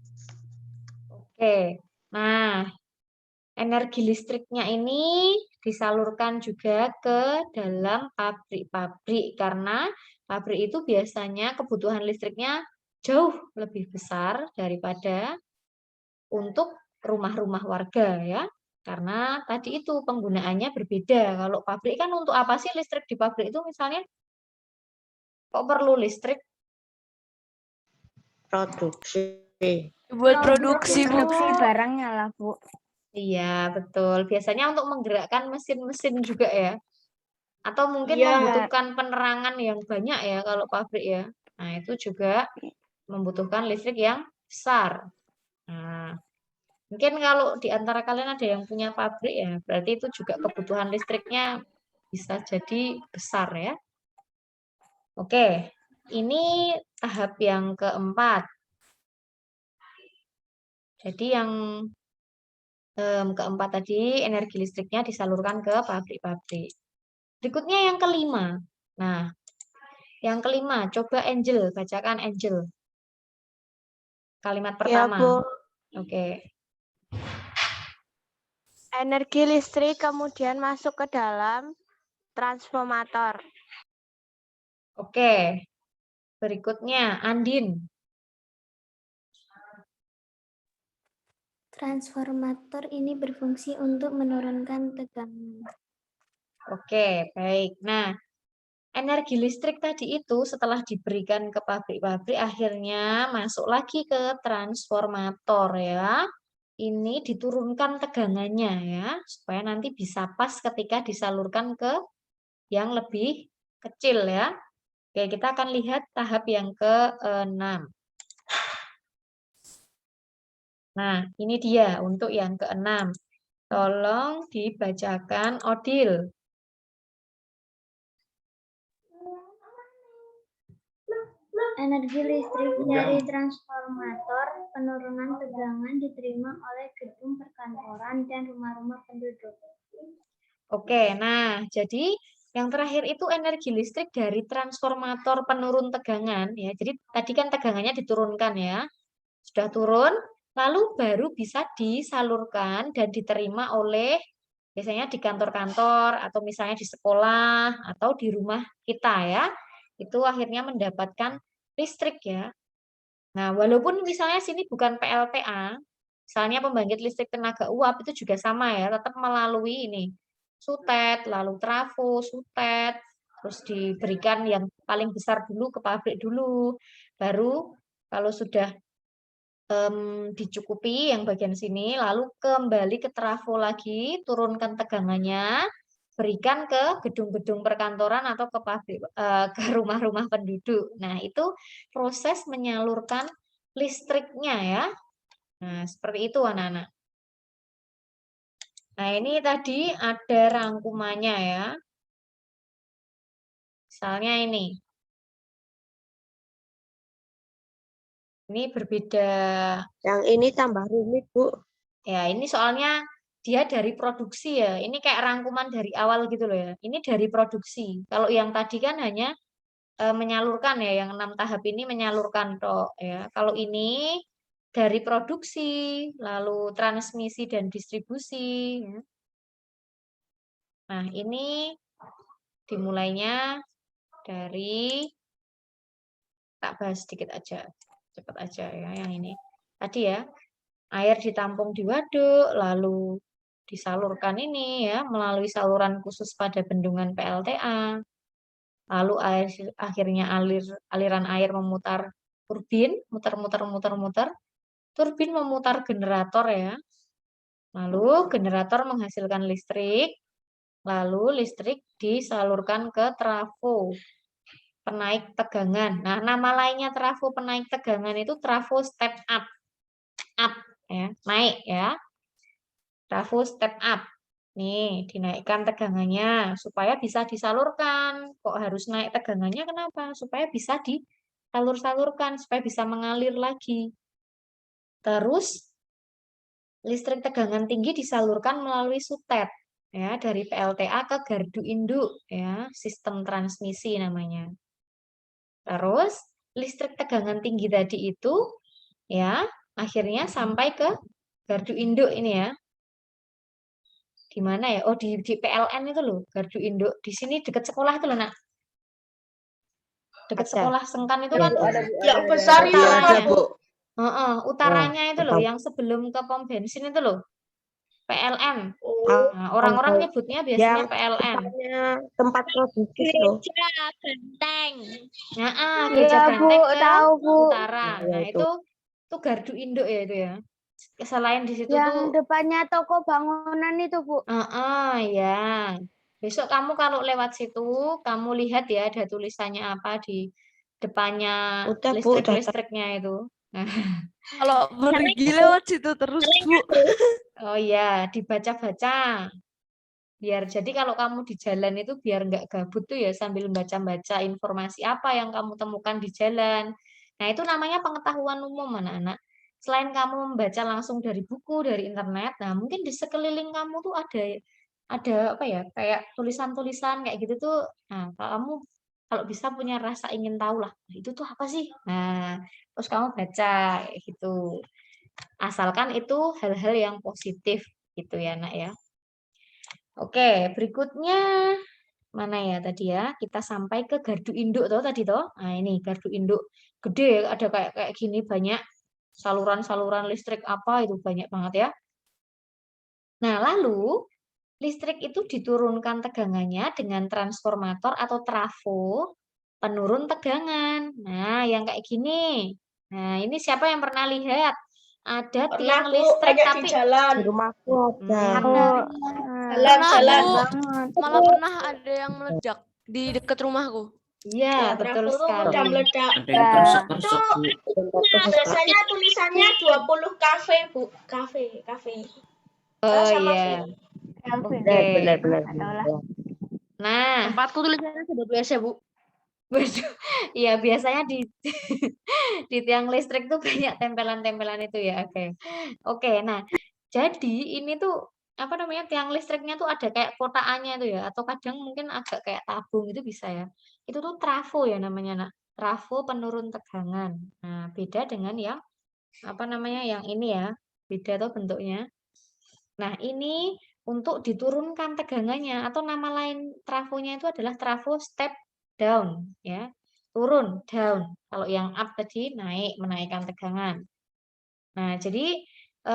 Oke. Nah, energi listriknya ini disalurkan juga ke dalam pabrik-pabrik karena pabrik itu biasanya kebutuhan listriknya jauh lebih besar daripada untuk rumah-rumah warga ya. Karena tadi itu penggunaannya berbeda. Kalau pabrik kan untuk apa sih listrik di pabrik itu misalnya? Kok perlu listrik? Produksi. Buat produksi, Bu. Produksi barangnya lah, Bu. Iya, betul. Biasanya untuk menggerakkan mesin-mesin juga ya. Atau mungkin Iya. membutuhkan penerangan yang banyak ya kalau pabrik ya. Nah, itu juga membutuhkan listrik yang besar. Nah, mungkin kalau di antara kalian ada yang punya pabrik ya, berarti itu juga kebutuhan listriknya bisa jadi besar ya. Oke, ini tahap yang keempat. Jadi yang keempat tadi energi listriknya disalurkan ke pabrik-pabrik. Berikutnya yang kelima. Nah, yang kelima, coba Angel, bacakan Angel. Kalimat pertama. Ya, Bu. Oke. Energi listrik kemudian masuk ke dalam transformator. Oke. Berikutnya, Andin. Transformator ini berfungsi untuk menurunkan tegangan. Oke, baik. Nah, energi listrik tadi itu setelah diberikan ke pabrik-pabrik akhirnya masuk lagi ke transformator ya. Ini diturunkan tegangannya ya, supaya nanti bisa pas ketika disalurkan ke yang lebih kecil ya. Oke, kita akan lihat tahap yang ke-6. Nah, ini dia untuk yang ke-6. Tolong dibacakan Odil. Energi listrik dari transformator penurunan tegangan diterima oleh gedung perkantoran dan rumah-rumah penduduk. Oke, nah jadi yang terakhir itu energi listrik dari transformator penurun tegangan ya. Jadi tadi kan tegangannya diturunkan ya. Sudah turun, lalu baru bisa disalurkan dan diterima oleh biasanya di kantor-kantor atau misalnya di sekolah atau di rumah kita ya. Itu akhirnya mendapatkan listrik ya. Nah, walaupun misalnya sini bukan PLTA, misalnya pembangkit listrik tenaga uap itu juga sama ya, tetap melalui ini sutet, lalu trafo, sutet, terus diberikan yang paling besar dulu ke pabrik dulu, baru kalau sudah dicukupi yang bagian sini, lalu kembali ke trafo lagi, turunkan tegangannya, berikan ke gedung-gedung perkantoran atau ke pabrik, ke rumah-rumah penduduk. Nah, itu proses menyalurkan listriknya ya. Nah, seperti itu anak-anak. Nah, ini tadi ada rangkumannya ya. Misalnya ini. Ini berbeda. Yang ini tambah rumit, Bu. Ya, ini soalnya dia dari produksi ya. Ini kayak rangkuman dari awal gitu loh ya. Ini dari produksi. Kalau yang tadi kan hanya menyalurkan ya, yang 6 tahap ini menyalurkan toh ya. Kalau ini dari produksi, lalu transmisi dan distribusi. Ya. Nah, ini dimulainya dari, tak bahas sedikit aja, cepat aja ya yang ini. Tadi ya, air ditampung di waduk, lalu disalurkan ini ya melalui saluran khusus pada bendungan PLTA. Lalu akhirnya aliran air memutar turbin, muter. Turbin memutar generator ya. Lalu generator menghasilkan listrik. Lalu listrik disalurkan ke trafo penaik tegangan. Nah, nama lainnya trafo penaik tegangan itu trafo step up. Up ya, naik ya. Trafo step up. Nih, dinaikkan tegangannya supaya bisa disalurkan. Kok harus naik tegangannya kenapa? Supaya bisa disalur-salurkan, supaya bisa mengalir lagi. Terus listrik tegangan tinggi disalurkan melalui sutet ya dari PLTA ke gardu induk ya, sistem transmisi namanya. Terus listrik tegangan tinggi tadi itu ya akhirnya sampai ke gardu induk ini ya. Di mana ya? Oh, di PLN itu loh, gardu induk. Di sini dekat sekolah itu loh, Nak. Dekat sekolah Sengkan itu kan Yang besar itu utaranya. Bu. Utaranya itu loh, yang sebelum ke pom bensin itu loh. PLN. Nah, orang-orang nyebutnya biasanya PLN. Tempat produksi loh. Gereja Benteng. Nah, Gereja Iya, Bu, Benteng ke tahu, Bu. utara. Nah, itu gardu induk ya itu ya. Selain di situ Yang tuh depannya toko bangunan itu, Bu. ya. Besok kamu kalau lewat situ, kamu lihat ya ada tulisannya apa di depannya Udah, Bu, listrik-listriknya itu. Kalau pergi lewat situ terus, Bu. Oh iya, dibaca-baca. Biar jadi kalau kamu di jalan itu biar nggak gabut tuh ya sambil baca-baca informasi apa yang kamu temukan di jalan. Nah, itu namanya pengetahuan umum anak-anak. Selain kamu membaca langsung dari buku, dari internet, nah mungkin di sekeliling kamu tuh ada apa ya, kayak tulisan-tulisan kayak gitu tuh. Nah, kamu kalau bisa punya rasa ingin tahu lah, itu tuh apa sih? Nah, terus kamu baca kayak gitu. Asalkan itu hal-hal yang positif gitu ya, Nak ya. Oke, berikutnya mana ya tadi ya? Kita sampai ke gardu induk toh tadi toh. Nah, ini gardu induk gede ada kayak gini banyak saluran-saluran listrik apa itu banyak banget ya. Nah, lalu listrik itu diturunkan tegangannya dengan transformator atau trafo penurun tegangan. Nah, yang kayak gini. Nah, ini siapa yang pernah lihat? Ada tiang listrik tapi di rumahku ada. Jalan. Malah pernah ada yang meledak di dekat rumahku. Iya, betul sekali. Ada yang tersek-tersek, Bu. Biasanya tulisannya 20 kafe, Bu. Kafe. Oh iya. Oke. Benar. Nah, Tempatku tulisannya 12 ya, Bu. waduh, iya biasanya di di tiang listrik tuh banyak tempelan-tempelan itu ya. Oke. Nah, jadi ini tuh apa namanya tiang listriknya tuh ada kayak kotaannya itu ya, atau kadang mungkin agak kayak tabung itu bisa ya. Itu tuh trafo ya namanya, Nak. Trafo penurun tegangan. Nah, beda dengan yang apa namanya yang ini ya, beda tuh bentuknya. Nah, ini untuk diturunkan tegangannya atau nama lain trafonya itu adalah trafo step down ya. Turun, down. Kalau yang up tadi naik, menaikkan tegangan. Nah, jadi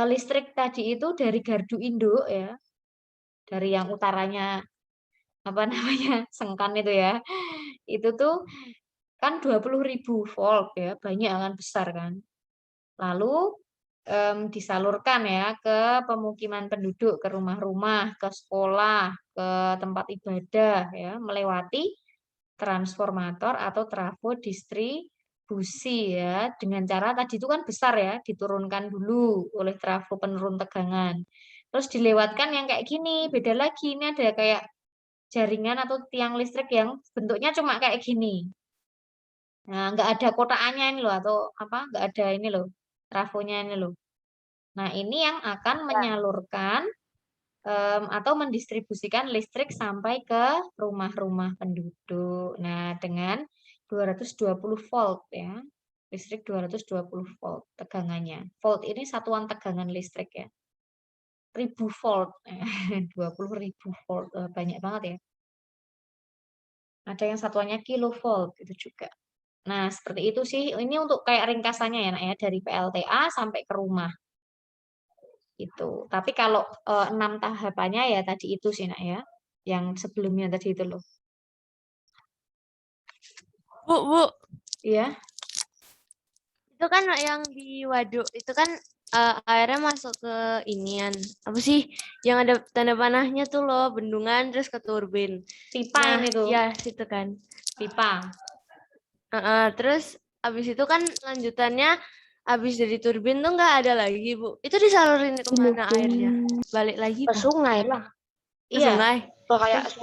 listrik tadi itu dari gardu induk ya. Dari yang utaranya apa namanya? Sengkan itu ya. Itu tuh kan 20.000 volt ya, banyak kan besar kan. Lalu disalurkan ya ke pemukiman penduduk, ke rumah-rumah, ke sekolah, ke tempat ibadah ya, melewati transformator atau trafo distribusi ya. Dengan cara tadi itu kan besar ya, diturunkan dulu oleh trafo penurun tegangan. Terus dilewatkan yang kayak gini, beda lagi. Ini ada kayak jaringan atau tiang listrik yang bentuknya cuma kayak gini. Nah, nggak ada kotaannya ini loh, atau apa, nggak ada ini loh, trafonya ini loh. Nah, ini yang akan menyalurkan atau mendistribusikan listrik sampai ke rumah-rumah penduduk. Nah, dengan 220 volt ya. Listrik 220 volt tegangannya. Volt ini satuan tegangan listrik ya. 1000 volt. 20.000 volt. Banyak banget ya. Ada yang satuannya kilovolt itu juga. Nah, seperti itu sih. Ini untuk kayak ringkasannya ya, Nak ya, dari PLTA sampai ke rumah. Itu. Tapi kalau 6 tahapannya ya tadi itu sih, Nak ya. Yang sebelumnya tadi itu loh. Bu. Iya. Itu kan yang di waduk, itu kan airnya masuk ke inian. Apa sih? Yang ada tanda panahnya tuh loh, bendungan terus ke turbin. Pipa ini tuh. Iya, situ kan. Pipa. Terus habis itu kan lanjutannya habis dari turbin tuh nggak ada lagi, Bu. Itu disalurin kemana airnya? Balik lagi, Ke sungai lah. Ke sungai. Kayak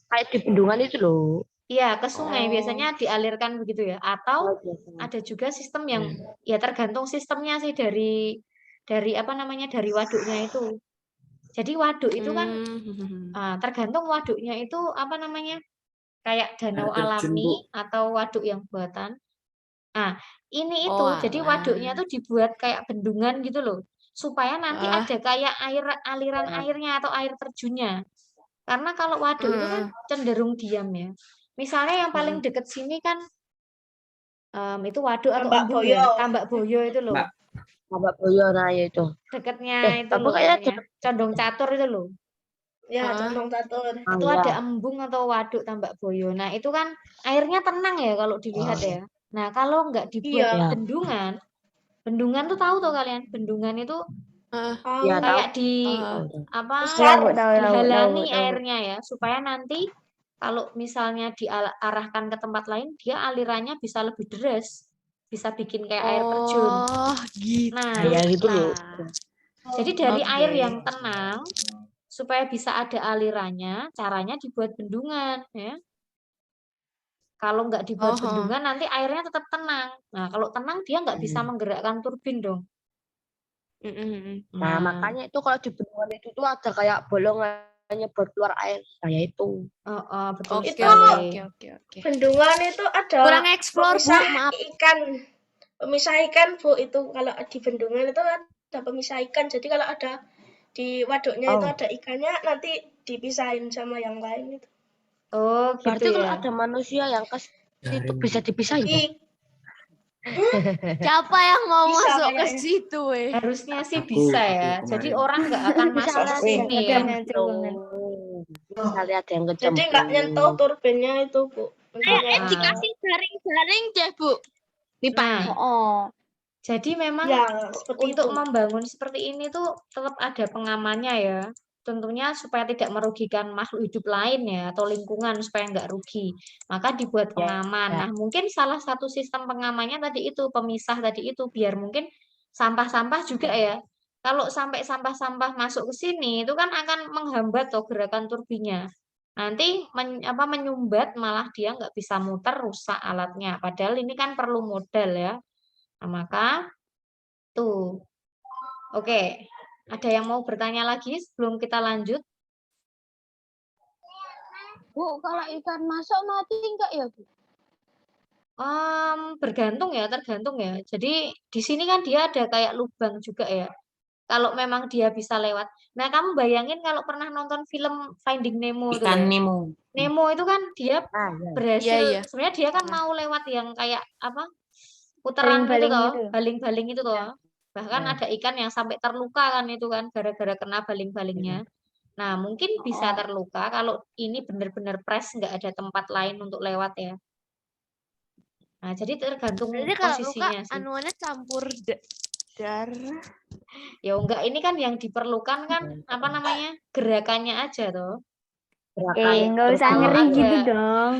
kayak di bendungan itu loh. Iya, ke sungai biasanya dialirkan begitu ya. Atau ada juga sistem yang ya tergantung sistemnya sih dari apa namanya dari waduknya itu. Jadi waduk itu kan tergantung waduknya itu apa namanya kayak danau alami atau waduk yang buatan. Nah, ini itu jadi waduknya tuh dibuat kayak bendungan gitu loh, supaya nanti ada kayak aliran airnya atau air terjunnya. Karena kalau waduk itu kan cenderung diam ya. Misalnya yang paling deket sini kan itu waduk atau embung ya, Tambak Boyo itu loh. Tambak Boyo nah ya itu. Deketnya itu loh, Condong Catur itu loh. Ya, Condong Catur. Itu ada embung atau waduk Tambak Boyo. Nah, itu kan airnya tenang ya kalau dilihat ya. Nah, kalau nggak dibuat bendungan, bendungan tuh tahu tuh kalian, bendungan itu kayak dihalangi airnya ya, supaya nanti kalau misalnya diarahkan ke tempat lain, dia alirannya bisa lebih deras, bisa bikin kayak air terjun. Gitu. Nah, ya gitu loh. Jadi dari air yang tenang, supaya bisa ada alirannya, caranya dibuat bendungan ya. Kalau nggak dibuat bendungan, nanti airnya tetap tenang. Nah, kalau tenang dia nggak bisa menggerakkan turbin dong. Nah, makanya itu kalau di bendungan itu tuh ada kayak bolongannya buat keluar air. Kayak itu. Betul sekali. Bendungan itu ada kurang eksplor, Bu, maaf. Pemisah ikan, Bu, itu kalau di bendungan itu ada pemisah ikan. Jadi kalau ada di waduknya itu ada ikannya, nanti dipisahin sama yang lain itu. Oh, gitu. Berarti kalau ya. ada manusia yang ke situ bisa dipisahin. Siapa yang mau masuk ke situ, Harusnya sih bisa ya. Jadi orang nggak akan masuk ke sini ya. Misalnya ada yang kecemplung. Jadi nggak nyentuh turbinnya itu, Bu. Dikasih jaring-jaring deh, Bu. Jadi memang untuk membangun seperti ini tuh tetap ada pengamannya ya. Tentunya supaya tidak merugikan makhluk hidup lain ya, atau lingkungan supaya nggak rugi. Maka dibuat pengaman. Nah, mungkin salah satu sistem pengamannya tadi itu, pemisah tadi itu, biar mungkin sampah-sampah juga ya. Kalau sampai sampah-sampah masuk ke sini, itu kan akan menghambat tuh gerakan turbinnya. Nanti menyumbat, malah dia nggak bisa muter, rusak alatnya. Padahal ini kan perlu modal ya. Nah, maka tuh. Oke. Ada yang mau bertanya lagi sebelum kita lanjut? Bu, kalau ikan masuk mati enggak ya, Bu? Tergantung ya. Jadi di sini kan dia ada kayak lubang juga ya. Kalau memang dia bisa lewat. Nah, kamu bayangin kalau pernah nonton film Finding Nemo itu Ikan ya. Nemo. Nemo itu kan dia berhasil, Iya, iya. sebenarnya dia kan mau lewat yang kayak apa? Putaran itu Baling-baling toh, itu. baling-baling itu toh. Bahkan ada ikan yang sampai terluka kan itu kan gara-gara kena baling-balingnya. Nah, mungkin bisa terluka kalau ini benar-benar press nggak ada tempat lain untuk lewat ya. Nah, jadi tergantung Berarti kalau luka posisinya sih. anuannya campur darah. Ya enggak, ini kan yang diperlukan kan apa namanya? Gerakannya aja toh. Nggak usah Kalau ngeri gitu ada dong.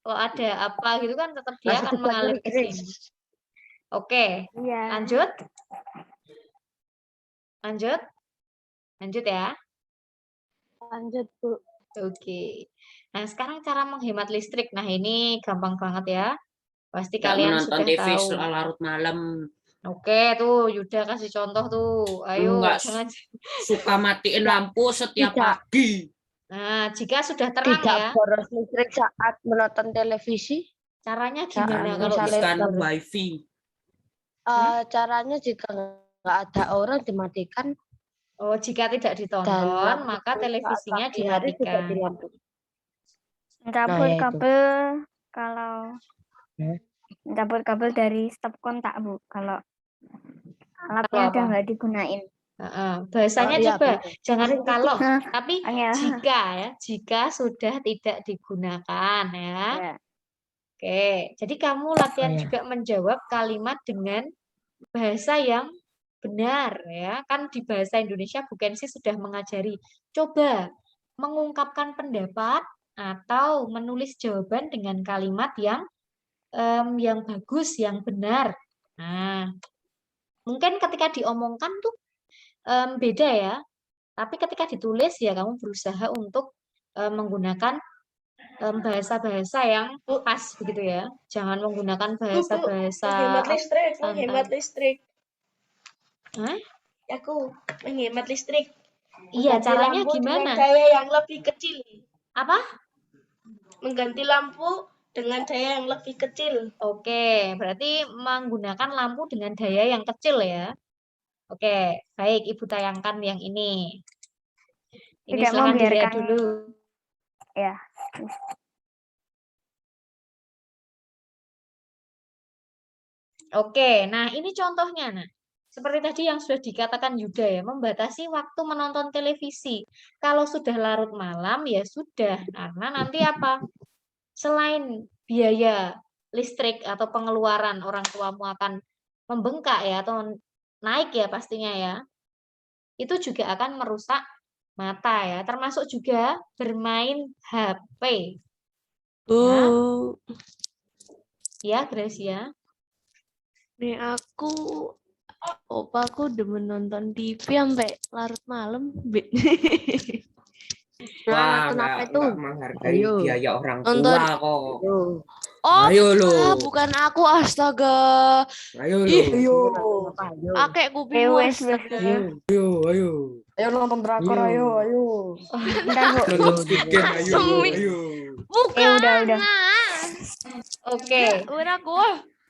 kalau ada apa gitu kan tetap dia akan mengalir ke sini. Oke, Iya. lanjut. Lanjut ya. Lanjut, Bu. Oke. Nah, sekarang cara menghemat listrik. Nah, ini gampang banget ya. Pasti Nggak kalian menonton sudah TV tahu. larut malam. Oke, tuh Yuda kasih contoh tuh. Ayo, Enggak jangan. suka matiin lampu setiap pagi. Nah, jika sudah terang ya, Tidak boros listrik saat menonton televisi. caranya gimana kalau Hapuskan boros? wifi. Caranya jika nggak ada orang dimatikan. Oh, jika tidak ditonton, Dan maka televisinya pagi hari juga dimatikan. dilampu. Cabut ya itu. kabel kalau cabut kabel dari stop kontak, Bu. Kalau alatnya udah apa? nggak digunain. Bahasanya iya, coba betul. jangan kalau, tapi Iya. jika sudah tidak digunakan ya. Ya. Oke, jadi kamu latihan juga menjawab kalimat dengan bahasa yang benar ya. Kan di bahasa Indonesia Bu Kensi sudah mengajari. Coba mengungkapkan pendapat atau menulis jawaban dengan kalimat yang bagus, yang benar. Nah, mungkin ketika diomongkan tuh beda ya. Tapi ketika ditulis ya kamu berusaha untuk menggunakan bahasa-bahasa yang pas begitu ya. Jangan menggunakan bahasa-bahasa menghemat listrik. Hah? Aku menghemat listrik. Iya, Mengganti caranya lampu gimana? dengan daya yang lebih kecil. Apa? Mengganti lampu dengan daya yang lebih kecil. Oke, berarti menggunakan lampu dengan daya yang kecil ya. Oke, baik Ibu tayangkan yang ini. Ini Tidak silahkan dilihat membiarkan dulu. ya. Oke, nah ini contohnya. Nah, seperti tadi yang sudah dikatakan Yuda ya, membatasi waktu menonton televisi. Kalau sudah larut malam ya sudah, karena nanti apa? Selain biaya listrik atau pengeluaran orang tuamu akan membengkak ya atau naik ya pastinya ya. Itu juga akan merusak mata ya, termasuk juga bermain HP. Ya, Gracia. Nih opaku demen nonton TV sampai larut malam. Wah, kenapa itu? nggak menghargai biaya orang tua Nonton. kok. Oh, Ayo lo. bukan aku, astaga. Ayo lo. Ayo. Pakai kupingmu, wes. astaga. Ayo. Ayo nonton drakor, ayo. Bentar, Bu. Nonton Squid Game, ayo. Bukan. Udah. Oke. Bukan aku.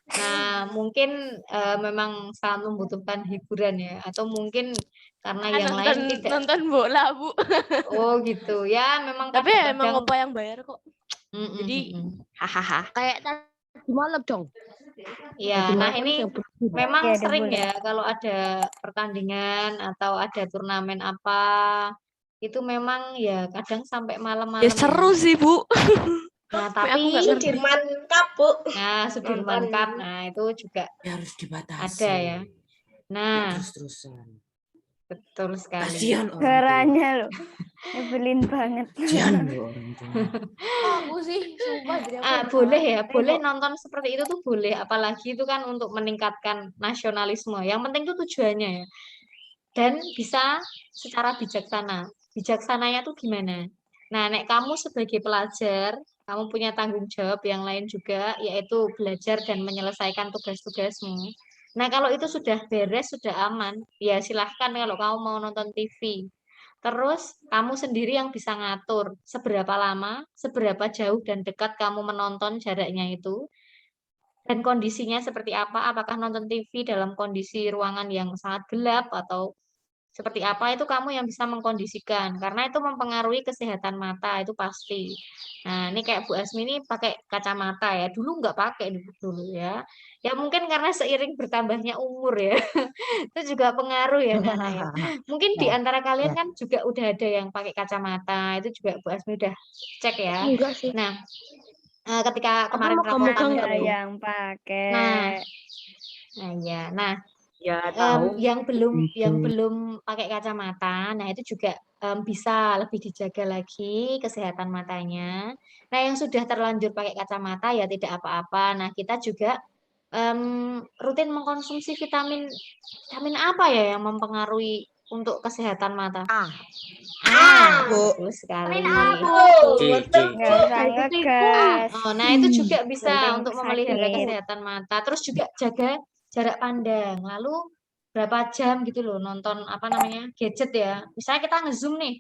Nah, mungkin memang sangat membutuhkan hiburan ya, atau mungkin karena yang lain tidak. Nonton bola, Bu. Oh gitu ya, memang. Tapi emang opa yang bayar kok. Jadi, hahaha. Kayak tadi malam dong. Ya, nah ini memang Ya, sering boleh. ya kalau ada pertandingan atau ada turnamen apa, itu memang ya kadang sampai malam-malam. Ya seru sih, Bu. Nah, tapi Sudirman Cup, Bu. Nah, Sudirman Cup, nah itu juga harus dibatasi. Ada ya. Nah, terus-terusan. Betul sekali. Kasihan orang tua. Suaranya loh. Nyebelin banget. Kasihan loh orang tua. Aku sih sumpah jadi aku Boleh ya, boleh nonton seperti itu tuh boleh, apalagi itu kan untuk meningkatkan nasionalisme. Yang penting tuh tujuannya ya. Dan bisa secara bijaksana. Bijaksananya tuh gimana? Nah, nek kamu sebagai pelajar, kamu punya tanggung jawab yang lain juga, yaitu belajar dan menyelesaikan tugas-tugasmu. Nah, kalau itu sudah beres, sudah aman, ya silahkan kalau kamu mau nonton TV. Terus kamu sendiri yang bisa ngatur seberapa lama, seberapa jauh dan dekat kamu menonton jaraknya itu, dan kondisinya seperti apa, apakah nonton TV dalam kondisi ruangan yang sangat gelap atau seperti apa, itu kamu yang bisa mengkondisikan, karena itu mempengaruhi kesehatan mata, itu pasti. Nah, ini kayak Bu Asmi ini pakai kacamata ya, dulu nggak pakai dulu ya. Ya mungkin karena seiring bertambahnya umur ya, itu juga pengaruh ya Nana ya. Mungkin di antara kalian kan juga udah ada yang pakai kacamata, itu juga Bu Asmi udah cek ya. Enggak sih. Nah, ketika kemarin mau raporan megang Ada nggak, Bu? yang pakai. Nah, Ya tahu. yang Gitu. belum pakai kacamata, nah itu juga bisa lebih dijaga lagi kesehatan matanya. Nah, yang sudah terlanjur pakai kacamata ya tidak apa-apa. Nah, kita juga rutin mengkonsumsi vitamin apa ya yang mempengaruhi untuk kesehatan mata? Betul sekali. Nggak usah ngegas. Nah, itu juga bisa Penting untuk memelihara sakit. kesehatan mata. Terus juga jaga jarak pandang. Lalu berapa jam gitu loh nonton gadget ya. Misalnya kita nge-zoom nih.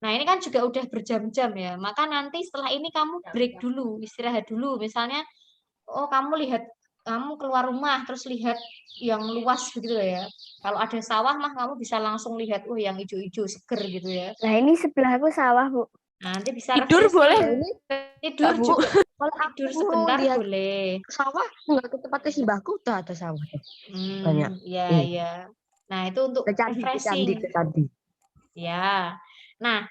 Nah, ini kan juga udah berjam-jam ya. Maka nanti setelah ini kamu break dulu, istirahat dulu. Misalnya, kamu keluar rumah terus lihat yang luas gitu ya. Kalau ada sawah mah kamu bisa langsung lihat, yang hijau-hijau seger gitu ya. Nah, ini sebelahku sawah, Bu. Nanti bisa Tidur refreshing. boleh? Tidur Bu, juga. kalau aku Tidur mau sebentar lihat boleh. sawah nggak ke tempatnya simbahku udah ada sawah banyak. Ya. Nah, itu untuk Ke candi, refreshing. ke candi. Ya. Nah,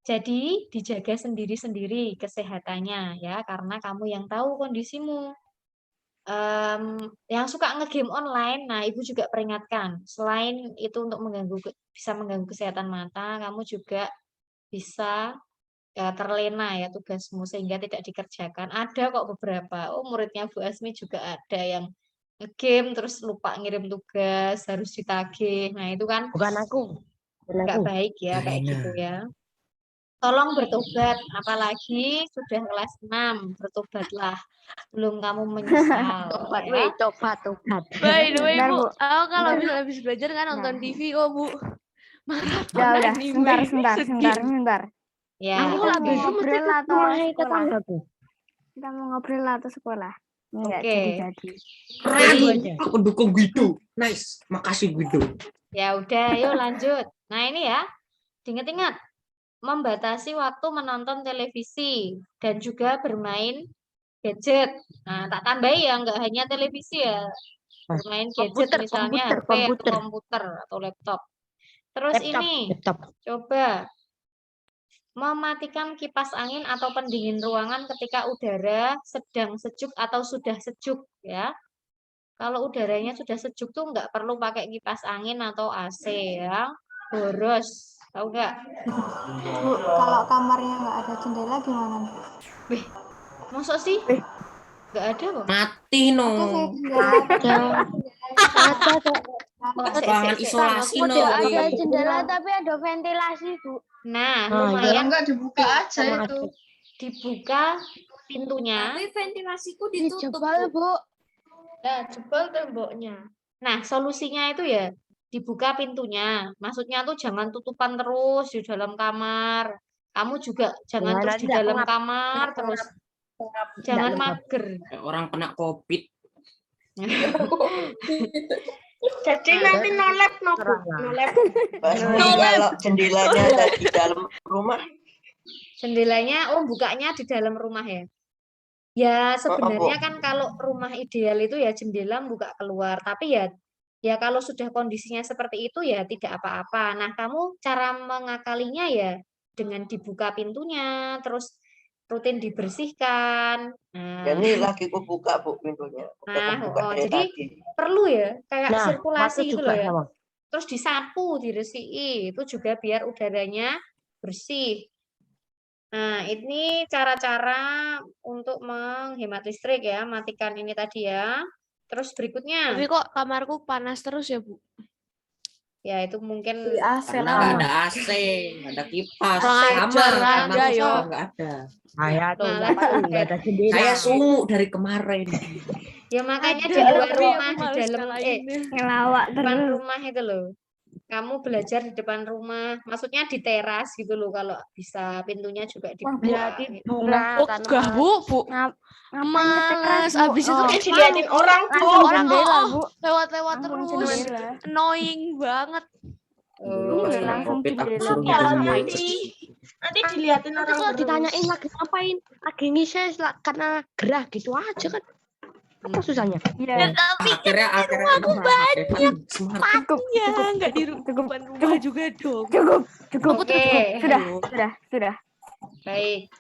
jadi dijaga sendiri-sendiri kesehatannya ya, karena kamu yang tahu kondisimu. Yang suka ngegame online, nah Ibu juga peringatkan, selain itu untuk bisa mengganggu kesehatan mata, kamu juga bisa terlena ya tugasmu sehingga tidak dikerjakan. Ada kok beberapa, muridnya Bu Asmi juga ada yang ngegame terus lupa ngirim tugas, harus ditagih. Nah, itu kan Bukan aku. nggak baik ya kayak gitu ya. Tolong bertobat, apalagi sudah kelas 6, bertobatlah. Belum kamu menyesal. Tobat, ya. tobat. By the way, Bentar, Bu, Bu. aku kalau Bentar. habis belajar kan nonton TV kok, Bu. Udah, sebentar. Ya. Aku lagi itu mesti ke rumahnya tetanggaku. Kita mau ngobrol atau sekolah. Enggak Oke. jadi. Keren, aku dukung Guido. Nice, makasih Guido. Ya udah, yuk lanjut. Nah, ini ya, ingat-ingat membatasi waktu menonton televisi dan juga bermain gadget. Nah, tak tambahi ya, nggak hanya televisi ya. Bermain gadget misalnya HP atau komputer atau laptop. Terus coba mematikan kipas angin atau pendingin ruangan ketika udara sedang sejuk atau sudah sejuk ya. Kalau udaranya sudah sejuk tuh nggak perlu pakai kipas angin atau AC ya. Boros, tahu nggak? Bu, kalau kamarnya nggak ada jendela gimana? Wih, maksud sih? Nggak ada kok. Mati no. Ruangan isolasi no. Ada jendela tapi ada ventilasi, Bu. Nah, lumayan. Enggak dibuka aja itu. Dibuka pintunya. Tapi ventilasiku ditutup, Bu. Nah, jebol temboknya. Nah, solusinya itu ya dibuka pintunya. Maksudnya tuh jangan tutupan terus di dalam kamar. Kamu juga jangan terus di dalam kamar terus. Jangan mager. Orang kena COVID. Jadi nanti nolep, Bu. Nolep. Kalau jendelanya ada di dalam rumah. Jendelanya, bukanya di dalam rumah ya. Ya sebenarnya kan kalau rumah ideal itu ya jendela buka keluar. Tapi ya kalau sudah kondisinya seperti itu ya tidak apa-apa. Nah, kamu cara mengakalinya ya dengan dibuka pintunya, terus rutin dibersihkan. Nah, ini lagi aku buka Bu pintunya. Jadi perlu ya kayak sirkulasi gitu loh ya. Sama. Terus disapu, diresiki, itu juga biar udaranya bersih. Nah, ini cara-cara untuk menghemat listrik ya, matikan ini tadi ya. Terus berikutnya. Tapi kok kamarku panas terus ya, Bu? Ya, itu mungkin karena nggak ada AC, nggak ada kipas, ada yo. Nggak ada. Saya tuh nggak ada jendela. Saya sungguh dari kemarin. Ya makanya Aduh, di luar tapi rumah, aku di males dalam ngalahinnya. Ngelawak depan terus. rumah itu loh. Kamu belajar di depan rumah, maksudnya di teras gitu loh. Kalau bisa pintunya juga dibuka. Liatin gitu. bunga, Oh, enggak, tanaman. Bu. Ngapain ke teras, Males. Bu? Abis itu Oh, kayak diliatin malu, Bu. orang, Bu. langsung Orang jendela, Bu. lewat-lewat Langsung terus. jendela. Annoying banget. Belum Oh, masalah langsung COVID aku jendela suruh biar minjem ngapain. mulus. Nanti diliatin Nanti orang kalau terus. ditanyain lagi ngapain, lagi ngises karena gerah gitu aja kan. Apa susahnya? Iya. Akhirnya Aku banyak smart. tempatnya, nggak di depan rumah juga dong. Cukup. Oke. Sudah. Baik.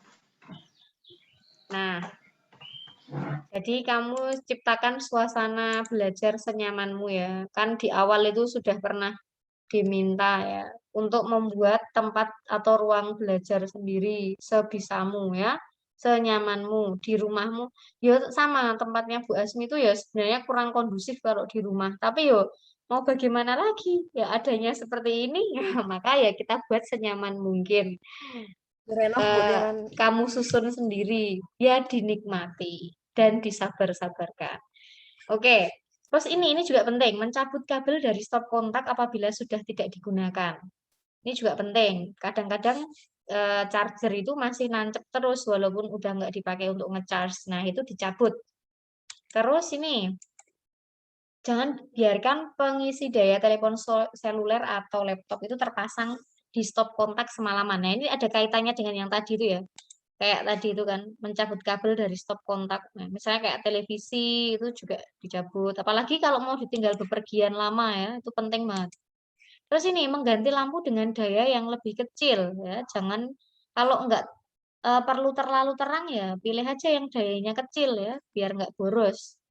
Nah, jadi kamu ciptakan suasana belajar senyamanmu ya. Kan di awal itu sudah pernah diminta ya untuk membuat tempat atau ruang belajar sendiri sebisamu ya, senyamanmu di rumahmu. Ya sama tempatnya Bu Asmi itu ya sebenarnya kurang kondusif kalau di rumah. Tapi yo mau bagaimana lagi? Ya adanya seperti ini, ya, maka ya kita buat senyaman mungkin. Kamu susun sendiri, ya dinikmati dan disabar-sabarkan. Oke, terus ini juga penting, mencabut kabel dari stop kontak apabila sudah tidak digunakan. Ini juga penting. Kadang-kadang charger itu masih nancep terus walaupun udah nggak dipakai untuk ngecharge. Nah, itu dicabut. Terus ini, jangan biarkan pengisi daya telepon seluler atau laptop itu terpasang di stop kontak semalaman. Nah, ini ada kaitannya dengan yang tadi itu ya. Kayak tadi itu kan, mencabut kabel dari stop kontak. Nah, misalnya kayak televisi itu juga dicabut. Apalagi kalau mau ditinggal bepergian lama ya, itu penting banget. Terus ini, mengganti lampu dengan daya yang lebih kecil ya. Jangan, kalau enggak perlu terlalu terang ya, pilih aja yang dayanya kecil ya, biar nggak boros.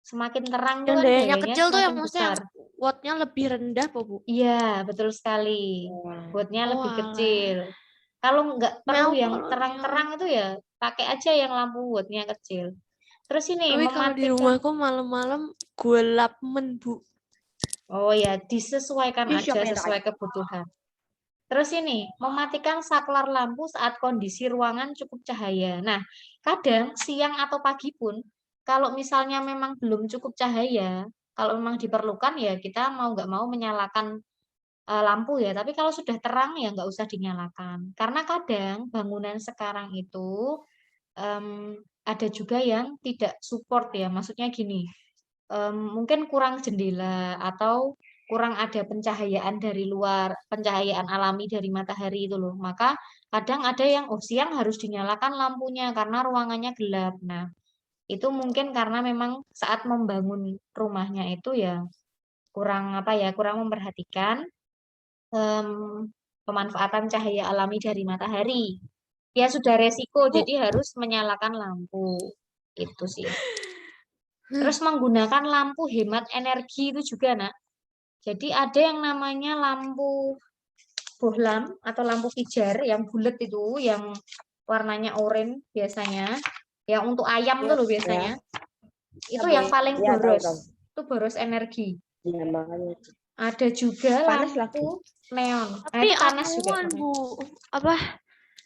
Semakin terang tuh Yang kan dayanya dayanya kecil tuh yang semakin maksudnya besar. wattnya lebih rendah, Po, Bu? Iya, betul sekali. Wattnya lebih kecil. Kalau nggak perlu yang terang-terang itu ya, pakai aja yang lampu wattnya kecil. Terus ini, Tapi kalau di rumahku malam-malam gelap Bu. Oh ya, disesuaikan Ini aja siapa yang sesuai kebutuhan. Terus ini, mematikan saklar lampu saat kondisi ruangan cukup cahaya. Nah, kadang siang atau pagi pun, kalau misalnya memang belum cukup cahaya, kalau memang diperlukan ya kita mau nggak mau menyalakan lampu ya. Tapi kalau sudah terang ya nggak usah dinyalakan. Karena kadang bangunan sekarang itu ada juga yang tidak support ya. Maksudnya gini, mungkin kurang jendela atau kurang ada pencahayaan dari luar, pencahayaan alami dari matahari itu loh. Maka kadang ada yang siang harus dinyalakan lampunya karena ruangannya gelap. Nah, itu mungkin karena memang saat membangun rumahnya itu ya kurang kurang memperhatikan pemanfaatan cahaya alami dari matahari. Ya sudah resiko, jadi harus menyalakan lampu. Itu sih. Terus menggunakan lampu hemat energi itu juga, Nak. Jadi ada yang namanya lampu bohlam atau lampu pijar yang bulat itu, yang warnanya oranye biasanya. Yang untuk ayam tuh loh biasanya. Itu yang paling boros. Itu boros energi. Iya, makanya. Ada juga Panas lampu neon. Nah, Tapi itu panas juga. Bu. Apa?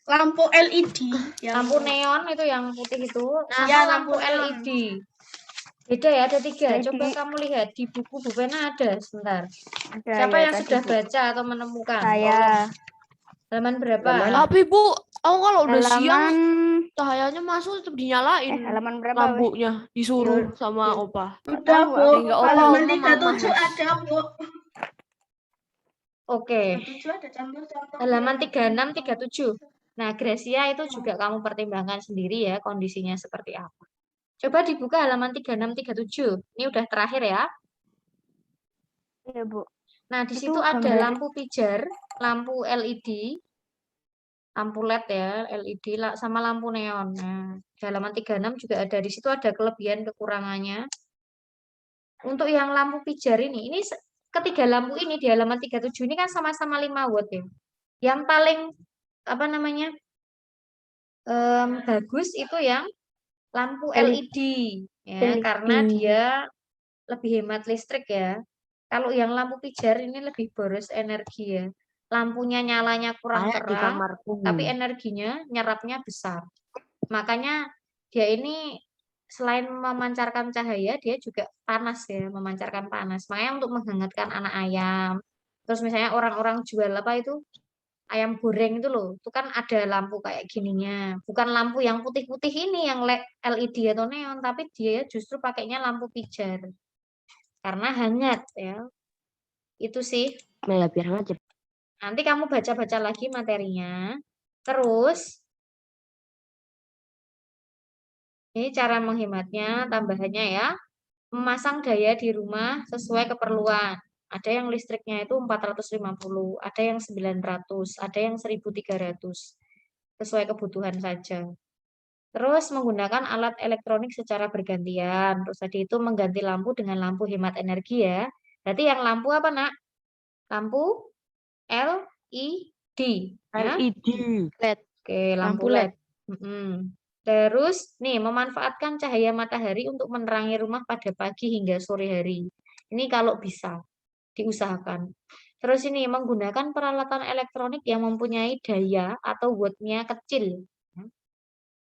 Lampu LED. Lampu neon itu yang putih itu. Sama Ya, lampu lampu neon. LED. Beda ya, ada 3. Coba kamu lihat di buku Bu Pena ada, sebentar. Siapa yang sudah baca atau menemukan? Saya. Halaman berapa? Tapi Bu, aku kalau udah siang Halaman cahayanya masuk tetap dinyalain halaman berapa, lampunya, disuruh sama Opa. Udah, Bu. Enggak Opa, Halaman Mama. 37 ada, Bu. Oke. 37 ada contoh-contoh. Halaman 36, 37. Nah, Gracia itu juga kamu pertimbangkan sendiri ya kondisinya seperti apa. Coba dibuka halaman 36, 37. Ini udah terakhir ya. Iya, Bu. Nah, di situ ada lampu pijar, lampu LED, lampu LED ya, LED sama lampu neon. Nah, di halaman 36 juga ada. Di situ ada kelebihan kekurangannya. Untuk yang lampu pijar ini ketiga lampu ini di halaman 37 ini kan sama-sama 5 watt ya. Yang paling bagus itu yang lampu LED ya, karena dia lebih hemat listrik ya. Kalau yang lampu pijar ini lebih boros energi ya. Lampunya nyalanya kurang terang, tapi energinya nyerapnya besar. Makanya dia ini selain memancarkan cahaya, dia juga panas ya, memancarkan panas. Makanya untuk menghangatkan anak ayam. Terus misalnya orang-orang jual apa itu ayam goreng itu loh, itu kan ada lampu kayak gininya. Bukan lampu yang putih-putih ini, yang LED atau neon, tapi dia justru pakainya lampu pijar. Karena hangat ya. Itu sih. Ya, biar hangat. Nanti kamu baca-baca lagi materinya. Terus, ini cara menghematnya, tambahannya ya. Memasang daya di rumah sesuai keperluan. Ada yang listriknya itu 450, ada yang 900, ada yang 1300. Sesuai kebutuhan saja. Terus menggunakan alat elektronik secara bergantian. Terus tadi itu mengganti lampu dengan lampu hemat energi ya. Berarti yang lampu apa, Nak? Lampu LED. Ya? LED. LED. Oke, lampu LED. Terus, nih, memanfaatkan cahaya matahari untuk menerangi rumah pada pagi hingga sore hari. Ini kalau bisa, diusahakan. Terus ini, menggunakan peralatan elektronik yang mempunyai daya atau watt-nya kecil.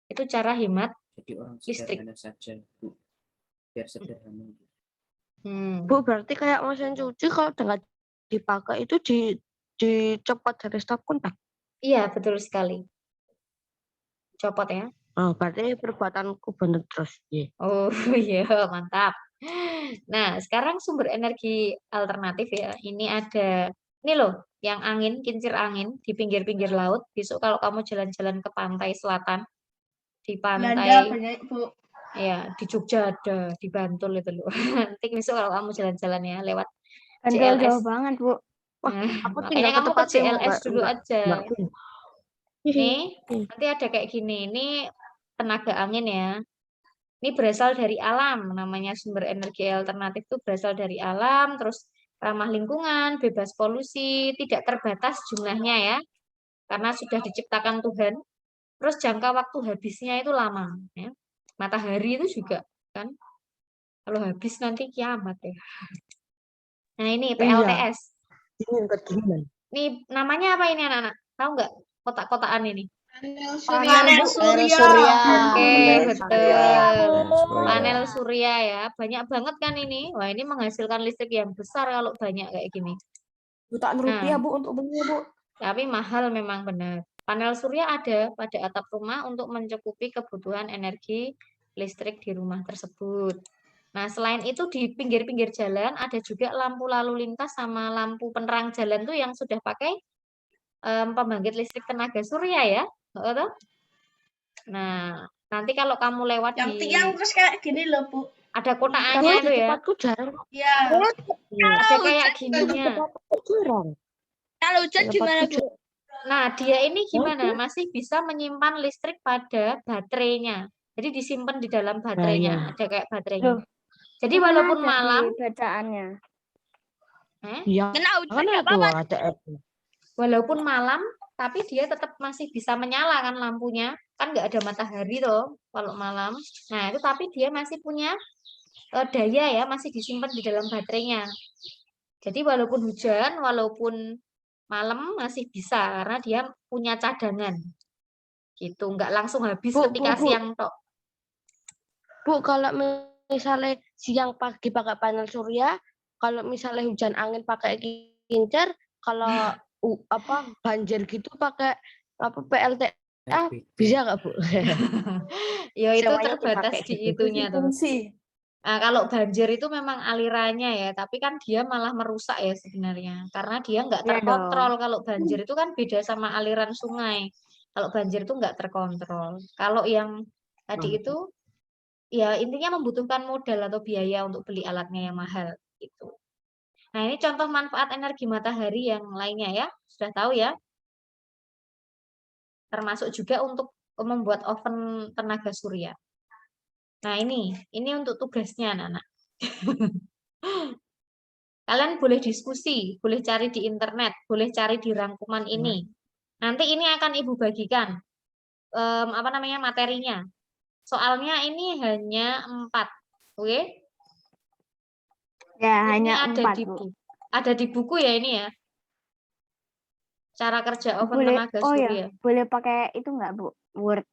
Itu cara hemat Jadi orang listrik. sederhana saja, Bu. Biar sederhana. Bu, berarti kayak mesin cuci kalau nggak dipakai itu dicopot dari stop kontak. Iya, betul sekali. Copot ya. Oh, berarti perbuatanku benar terus. Yeah. Oh iya, mantap. Nah, sekarang sumber energi alternatif ya. Ini ada, ini loh, yang angin, kincir angin di pinggir-pinggir laut. Besok kalau kamu jalan-jalan ke pantai selatan, di Belanda pantai, banyak, Bu. ya di Jogja ada, di Bantul itu loh. Nanti besok kalau kamu jalan-jalan ya lewat Bantul CLS. jauh banget, Bu. Wah, Nah, aku makanya tinggal ke kamu ke tempatmu, CLS dulu aja. Mbak. Nih, nanti ada kayak gini. Ini tenaga angin ya. Ini berasal dari alam, namanya sumber energi alternatif itu berasal dari alam, terus ramah lingkungan, bebas polusi, tidak terbatas jumlahnya ya, karena sudah diciptakan Tuhan. Terus jangka waktu habisnya itu lama, ya. Matahari itu juga kan, kalau habis nanti kiamat ya. Nah ini PLTS. Ini namanya apa ini anak-anak? Tahu nggak kotak-kotakan ini? Panel surya. Oke, betul. surya. Panel surya ya. Banyak banget kan ini. Wah, ini menghasilkan listrik yang besar kalau banyak kayak gini. Jutaan rupiah, Bu, untuk beli, Bu. Tapi mahal memang benar. Panel surya ada pada atap rumah untuk mencukupi kebutuhan energi listrik di rumah tersebut. Nah, selain itu di pinggir-pinggir jalan ada juga lampu lalu lintas sama lampu penerang jalan tuh yang sudah pakai pembangkit listrik tenaga surya ya. Betul? Nah, nanti kalau kamu lewat Yang di tiang terus kayak gini loh, Bu. ada kotakannya itu ya. Tempatku jarang. Iya. Ada kayak gininya. Kalau hujan gimana, Bu? Nah, dia ini gimana? Masih bisa menyimpan listrik pada baterainya. Jadi disimpan di dalam baterainya. Ada kayak baterainya. Jadi walaupun malam, bacaannya. Iya. Kena hujan Kan nggak itu apa-apa. ada walaupun malam, tapi dia tetap masih bisa menyala kan lampunya. Kan nggak ada matahari toh kalau malam. Nah, itu tapi dia masih punya daya ya, masih disimpan di dalam baterainya. Jadi walaupun hujan, walaupun malam masih bisa karena dia punya cadangan. Gitu, nggak langsung habis ketika siang tok. Bu, kalau misalnya siang pagi pakai panel surya, kalau misalnya hujan angin pakai kincir, kalau banjir gitu pakai PLTA bisa nggak, Bu? Ya itu Semuanya terbatas dipakai di gitu. itunya tuh. Nah, kalau banjir itu memang alirannya ya, tapi kan dia malah merusak ya sebenarnya. Karena dia nggak Iya terkontrol. dong. Kalau banjir itu kan beda sama aliran sungai. Kalau banjir itu nggak terkontrol. Kalau yang tadi itu, ya intinya membutuhkan modal atau biaya untuk beli alatnya yang mahal. Gitu. Nah, ini contoh manfaat energi matahari yang lainnya ya. Sudah tahu ya? Termasuk juga untuk membuat oven tenaga surya. Nah, ini untuk tugasnya anak-anak. Kalian boleh diskusi, boleh cari di internet, boleh cari di rangkuman ini. Nanti ini akan Ibu bagikan materinya. Soalnya ini hanya 4. Oke? Ya, Ini hanya ada 4, di Bu. ada di buku ya ini ya. Cara kerja oven Boleh, tenaga oh surya. ya, boleh pakai itu nggak, Bu? Word.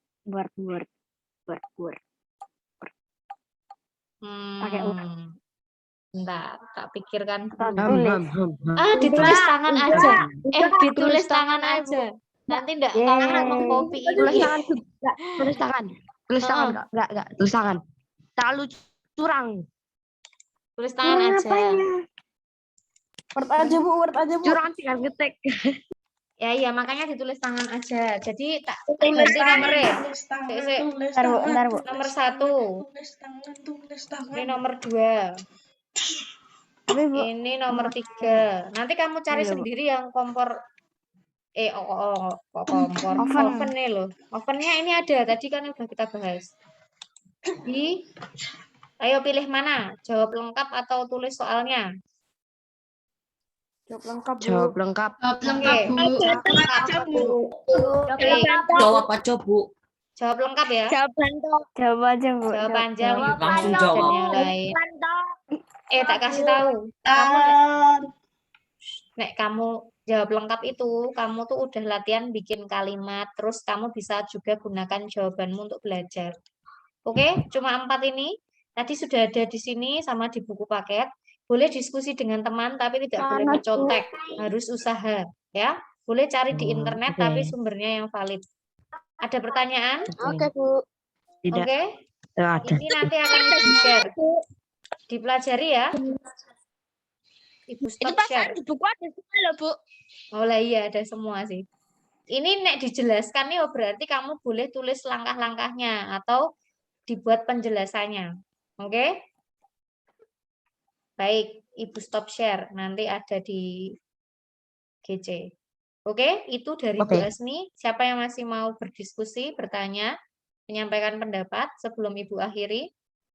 Pakai U. Bentar, tak pikirkan Atau dulu. tulis. Ditulis tangan aja. Ditulis Tulis tangan tangan aja. Nanti enggak Yeay. tahu mengcopy Tulis ini. tangan juga. Tulis tangan. Tulis tangan Heeh. enggak. Tulis tangan. Terlalu curang. Tulis tangan aja. Word aja Bu, word aja Bu. Curang tinggal ngetik. Ya iya, makanya ditulis tangan aja. Jadi tak Tulis ganti tangan, nomornya. tulis tangan, Sik. tulis Bentar, Bu, tangan, bentar, Bu. Nomor tulis 1. tulis tangan, tulis tangan. Ini nomor 2. Tapi Bu, Ini nomor 3. Nanti kamu cari Ini, Bu. sendiri yang kompor kompor Oven. oven nih loh. Ovennya ini ada tadi kan udah kita bahas. Ayo pilih mana? Jawab lengkap atau tulis soalnya? Jawab lengkap Bu. Jawab lengkap. Jawab lengkap, Oke. Bu. Jawab aja Bu. Jawab aja, Bu. Jawab lengkap ya. Jawab aja Bu. Jawab Jawab. panjang. Langsung Dan jawab. yang lain. Tak kasih tahu. Kamu nek kamu jawab lengkap itu, kamu tuh udah latihan bikin kalimat, terus kamu bisa juga gunakan jawabanmu untuk belajar. Oke, cuma 4 ini. Tadi sudah ada di sini sama di buku paket. Boleh diskusi dengan teman, tapi tidak boleh mencontek. Harus usaha, ya. Boleh cari di internet, Oke. tapi sumbernya yang valid. Ada pertanyaan? Oke, Bu. Tidak. Oke. Ada. Ini nanti akan di-share. Dipelajari ya. Ibu Itu stop pas share. di buku ada semua loh, Bu. Oh lah iya, ada semua sih. Ini nek dijelaskan nih, berarti kamu boleh tulis langkah-langkahnya atau dibuat penjelasannya. Oke? Baik, Ibu stop share. Nanti ada di GC. Oke, itu dari Bu Oke. Asmi. Siapa yang masih mau berdiskusi, bertanya, menyampaikan pendapat sebelum Ibu akhiri?